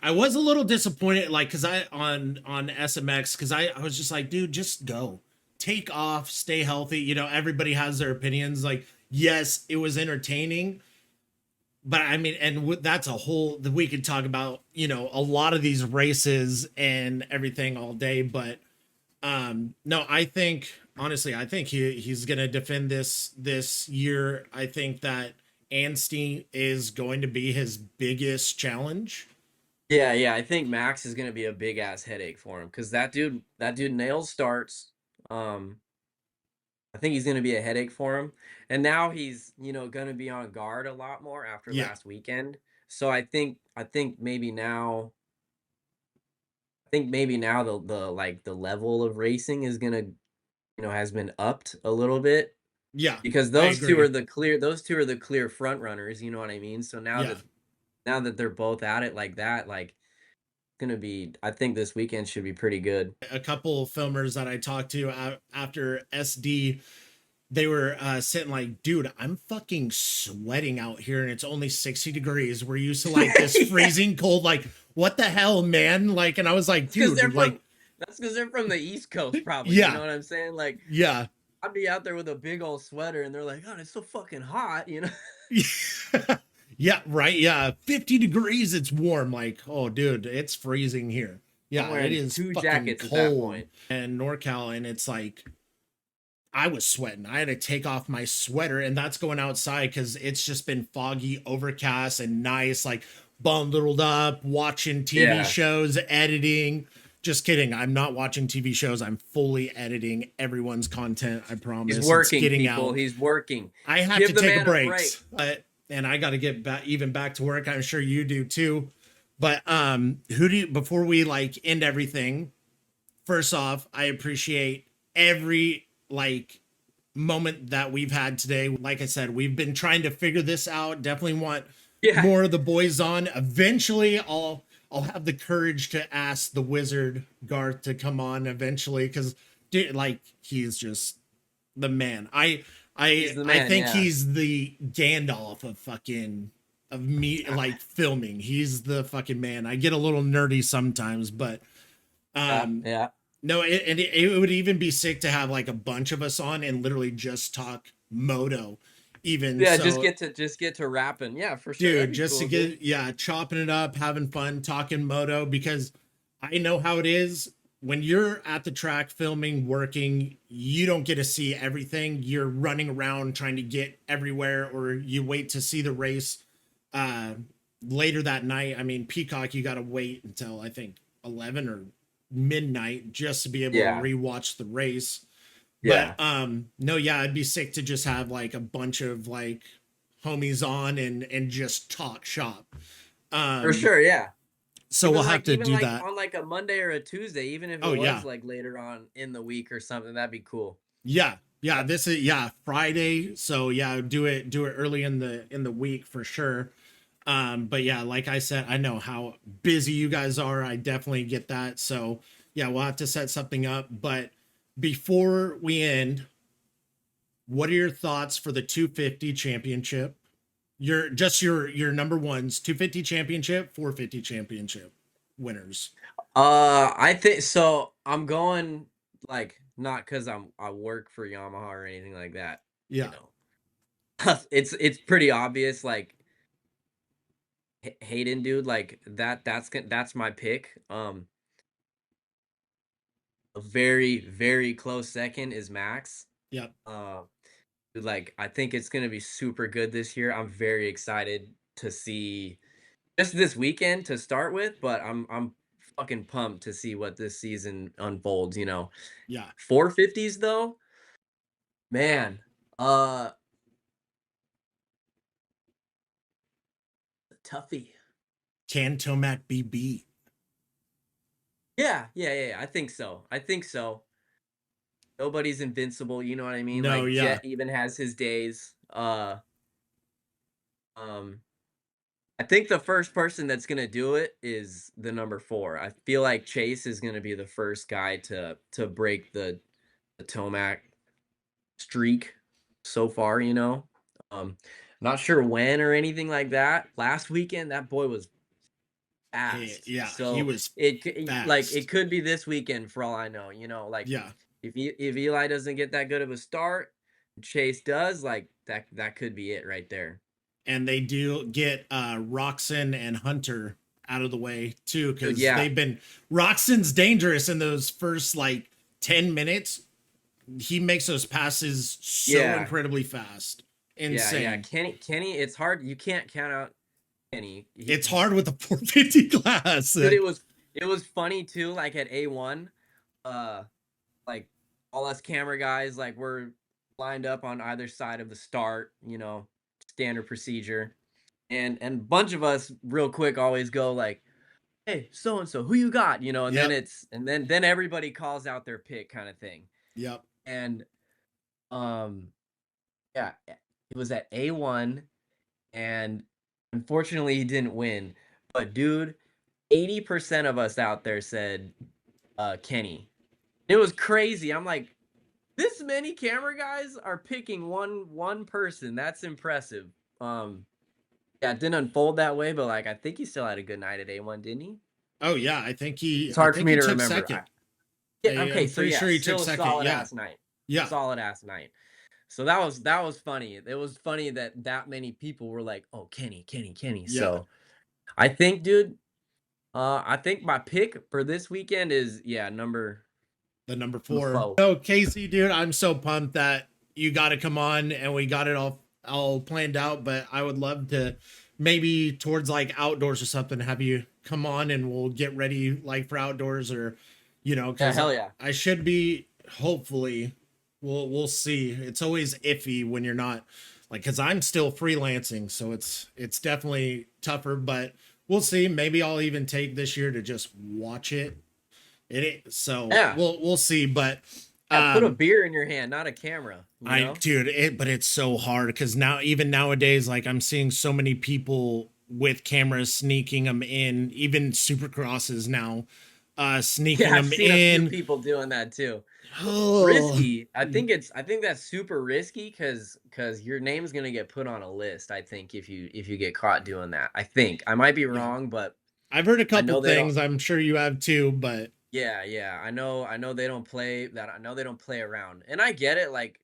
I was a little disappointed, like, cause I on SMX, cause I was just like, dude, just go, take off, stay healthy. Everybody has their opinions. Like, yes, it was entertaining, but I mean, and that's a whole that we could talk about. A lot of these races and everything all day. But no, I think honestly, I think he's gonna defend this year. I think that Anstey is going to be his biggest challenge. Yeah, yeah. I think Max is gonna be a big ass headache for him because that dude nails starts. Um, I think he's gonna be a headache for him, and now he's gonna be on guard a lot more after Yeah, last weekend. So I think maybe now the level of racing is gonna has been upped a little bit. yeah, Because I those two are agree. the clear front runners, you know what I mean? So Yeah, now that they're both at it like that, like gonna be I think this weekend should be pretty good. a couple filmers that I talked to after SD. they were sitting like, dude, I'm fucking sweating out here and it's only 60 degrees. We're used to like this Yeah, freezing cold. Like, what the hell, man? Like, and I was like, it's because they're dude, like, from. That's because they're from the East Coast, probably. You know yeah, what I'm saying? Like, yeah. I'd be out there with a big old sweater, and they're like, "Oh, it's so fucking hot," you know. Yeah, right. Yeah. 50 degrees, it's warm. Like, oh, dude, it's freezing here. I'm Yeah, it wearing is two fucking jackets at that cold. point. And NorCal, and it's like, I was sweating. I had to take off my sweater, and that's going outside because it's just been foggy, overcast, and nice, like bundled up, watching TV Yeah, shows, editing. Just kidding. I'm not watching TV shows. I'm fully editing everyone's content. I he's promise. It's working, getting people. out. He's working. I have to Give the take a man a break, break. and I got to get back even back to work. I'm sure you do too. But who do you, before we like end everything? First off, I appreciate every like moment that we've had today. Like I said, we've been trying to figure this out. Definitely want Yeah, more of the boys on. Eventually, I'll have the courage to ask the wizard Garth to come on eventually because like he's just the man. he's the I man. think Yeah, he's the Gandalf of fucking of me like filming. He's the fucking man. I get a little nerdy sometimes, but yeah, um yeah. no, it would even be sick to have like a bunch of us on and literally just talk moto. Even Yeah, so, just get to rapping. Yeah, for sure. That'd dude, be just to cool, dude. get, yeah, chopping it up, having fun, talking moto, because I know how it is when you're at the track filming, working, you don't get to see everything. You're running around trying to get everywhere, or you wait to see the race uh later that night. I mean, Peacock, you got to wait until I think 11 or midnight just to be able to Yeah, rewatch the race. But yeah, no, yeah, I'd be sick to just have like a bunch of like homies on and just talk shop. for Um sure. Yeah. so we'll have to Even do like that. on like a Monday or a Tuesday, even if it Oh was yeah. like later on in the week or something, that'd be cool. Yeah. Yeah, this is, yeah, Friday. So yeah, do it early in the week for sure. But yeah, like I said, I know how busy you guys are. I definitely get that. So yeah, we'll have to set something up. But before we end, what are your thoughts for the 250 championship? Your number ones, 250 championship, 450 championship winners. I think so. I'm going like not because I work for Yamaha or anything like that. You Yeah. know, it's pretty obvious. Like Hayden, dude, like that's my pick. A very close second is Max. Yep. Uh, like I think it's gonna be super good this year. I'm very excited to see just this weekend to start with, but I'm fucking pumped to see what this season unfolds. 450s though, man. Uh, toughie. Can Tomac be beat? Yeah. I think so. I think so. Nobody's invincible. You know what I mean? No, Like yeah. Jet even has his days. Um, I think the first person that's gonna do it is the number 4. I feel like Chase is gonna be the first guy to break the Tomac streak so far, you know? Not sure when or anything like that. Last weekend, that boy was fast. Yeah, he So was it fast. could be this weekend for all I know, like Yeah. if Eli doesn't get that good of a start, Chase does, like that could be it right there. And they do get Roxon and Hunter out of the way too, Dude, because yeah. they've been, Roxon's dangerous in those first like 10 minutes. He makes those passes so Yeah. incredibly fast. Yeah. Insane. Kenny, it's hard. You can't count out Kenny. It's hard with the 450 class. Dude, it was funny too, like at A1, uh like all us camera guys, like we're lined up on either side of the start, standard procedure. And a bunch of us real quick always go like, "Hey, so and so, who you got?" And then Yep. then everybody calls out their pick kind of thing. Yep. And um yeah, it was at A1 and unfortunately he didn't win. But dude, 80% of us out there said Kenny. It was crazy. I'm like, this many camera guys are picking one person. That's impressive. Yeah, it didn't unfold that way, but like I think he still had a good night at A1, didn't he? Oh yeah, I think he It's I hard for think me he to took remember. second. Yeah, okay, I'm so pretty yeah, sure he took still a second. solid Yeah. ass night. Yeah. Solid ass night. So that was funny. It was funny that that many people were like, "Oh, Kenny, Kenny, Kenny." Yeah. So I think, dude, I think my pick for this weekend is yeah, The number number 4. four. So Casey, dude, I'm so pumped that you got to come on and we got it all planned out. But I would love to maybe towards like outdoors or something have you come on and we'll get ready like for outdoors or Yeah, because hell yeah. I should be hopefully we'll see. It's always iffy when you're not like because I'm still freelancing, so it's definitely tougher. But we'll see. Maybe I'll even take this year to just watch it so Yeah. we'll see, but Yeah, put a um beer in your hand, not a camera, you know? but it's so hard because now even nowadays like I'm seeing so many people with cameras sneaking them in, even supercrosses now sneaking Yeah, I've them seen a few in. people doing that too. Oh Risky. I think that's super risky because your name's gonna get put on a list, I think, if you get caught doing that. I think. I might be yeah, wrong, but I've heard a I couple know they don't. things, I'm sure you have too, but Yeah, yeah. I know they don't play that. I know they don't play around. And I get it, like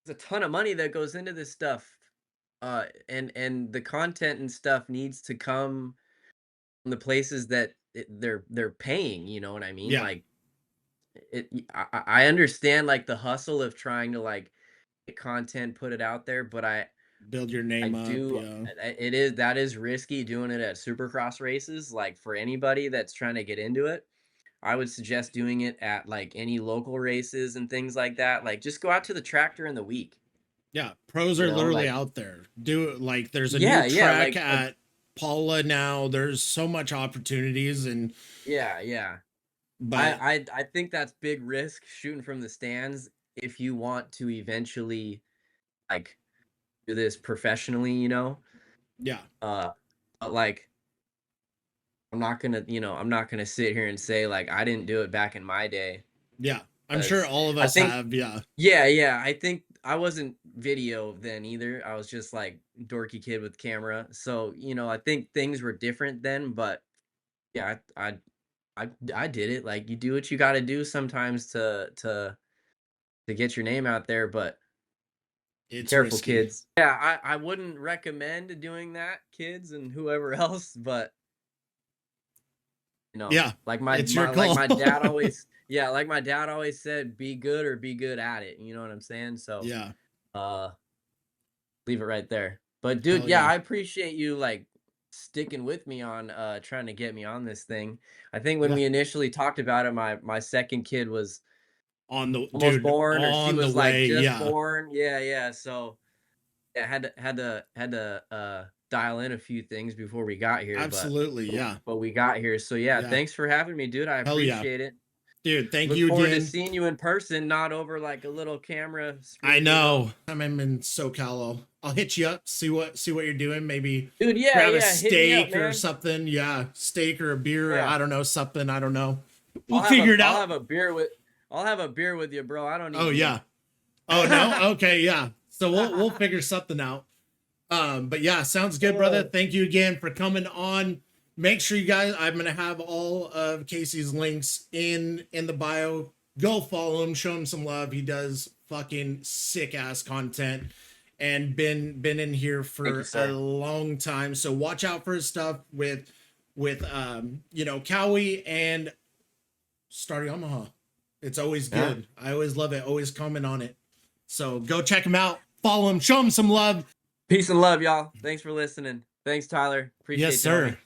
there's a ton of money that goes into this stuff. And the content and stuff needs to come from the places that they're paying, you know what I mean? yeah, Like I understand like the hustle of trying to like get content, put it out there, but build your I name up. do Yeah, it is that is risky doing it at supercross races. Like for anybody that's trying to get into it, I would suggest doing it at like any local races and things like that. Like just go out to the track during the week, yeah, pros you are know? literally Like out there. Do it like there's a new yeah, yeah, track at Paula now. There's so much opportunities and yeah, yeah. but I think that's big risk shooting from the stands if you want to eventually like do this professionally, you know? yeah, Uh but like I'm not gonna sit here and say like I didn't do it back in my day. yeah, I'm sure 'Cause all of I us think have. Yeah, yeah, yeah, I think I wasn't video then either. I was just like dorky kid with camera. So, I think things were different then, but yeah, I did it. Like you do what you got to do sometimes to get your name out there, but be it's careful, risky. kids. Yeah, I wouldn't recommend doing that, kids and whoever else, but Yeah, like it's your like call. my dad always yeah, like my dad always said, be good or be good at it. You know what I'm saying? So, Yeah, uh leave it right there. But dude, hell yeah, yeah, I appreciate you like sticking with me on trying to get me on this thing. I think when yeah. we initially talked about it, my second kid was On the almost dude, born or she on the was like way. just Yeah, born. Yeah, yeah. So yeah, had to dial in a few things before we got here, absolutely. Yeah, but we got here. So yeah, yeah, thanks for having me, dude. I hell yeah, appreciate it. dude. Thank Look you forward to again. seeing you in person, not over like a little camera I screen, know. I'm in SoCal. I'll hit you up. See what you're doing. Maybe Dude, yeah, grab a yeah, hit me up, steak or man. something. Yeah, steak or a beer. Or Yeah. I don't know something. I don't know. We'll figure it I'll out. have a beer with I'll have a beer with you, bro. I don't Oh need meat. yeah. Oh no. Okay. Yeah. So we'll figure something out. But yeah, sounds good, brother. Thank you again for coming on. Make sure you guys. I'm gonna have all of Casey's links in the bio. Go follow him. Show him some love. He does fucking sick ass content, and been in here Thank you, for a sir. long time. So watch out for his stuff with Cowie and Star Yamaha. It's always Yeah. good. I always love it. Always comment on it. So go check him out. Follow him. Show him some love. Peace and love, y'all. Thanks for listening. Thanks, Tyler. Yes, Appreciate you, sir. homie.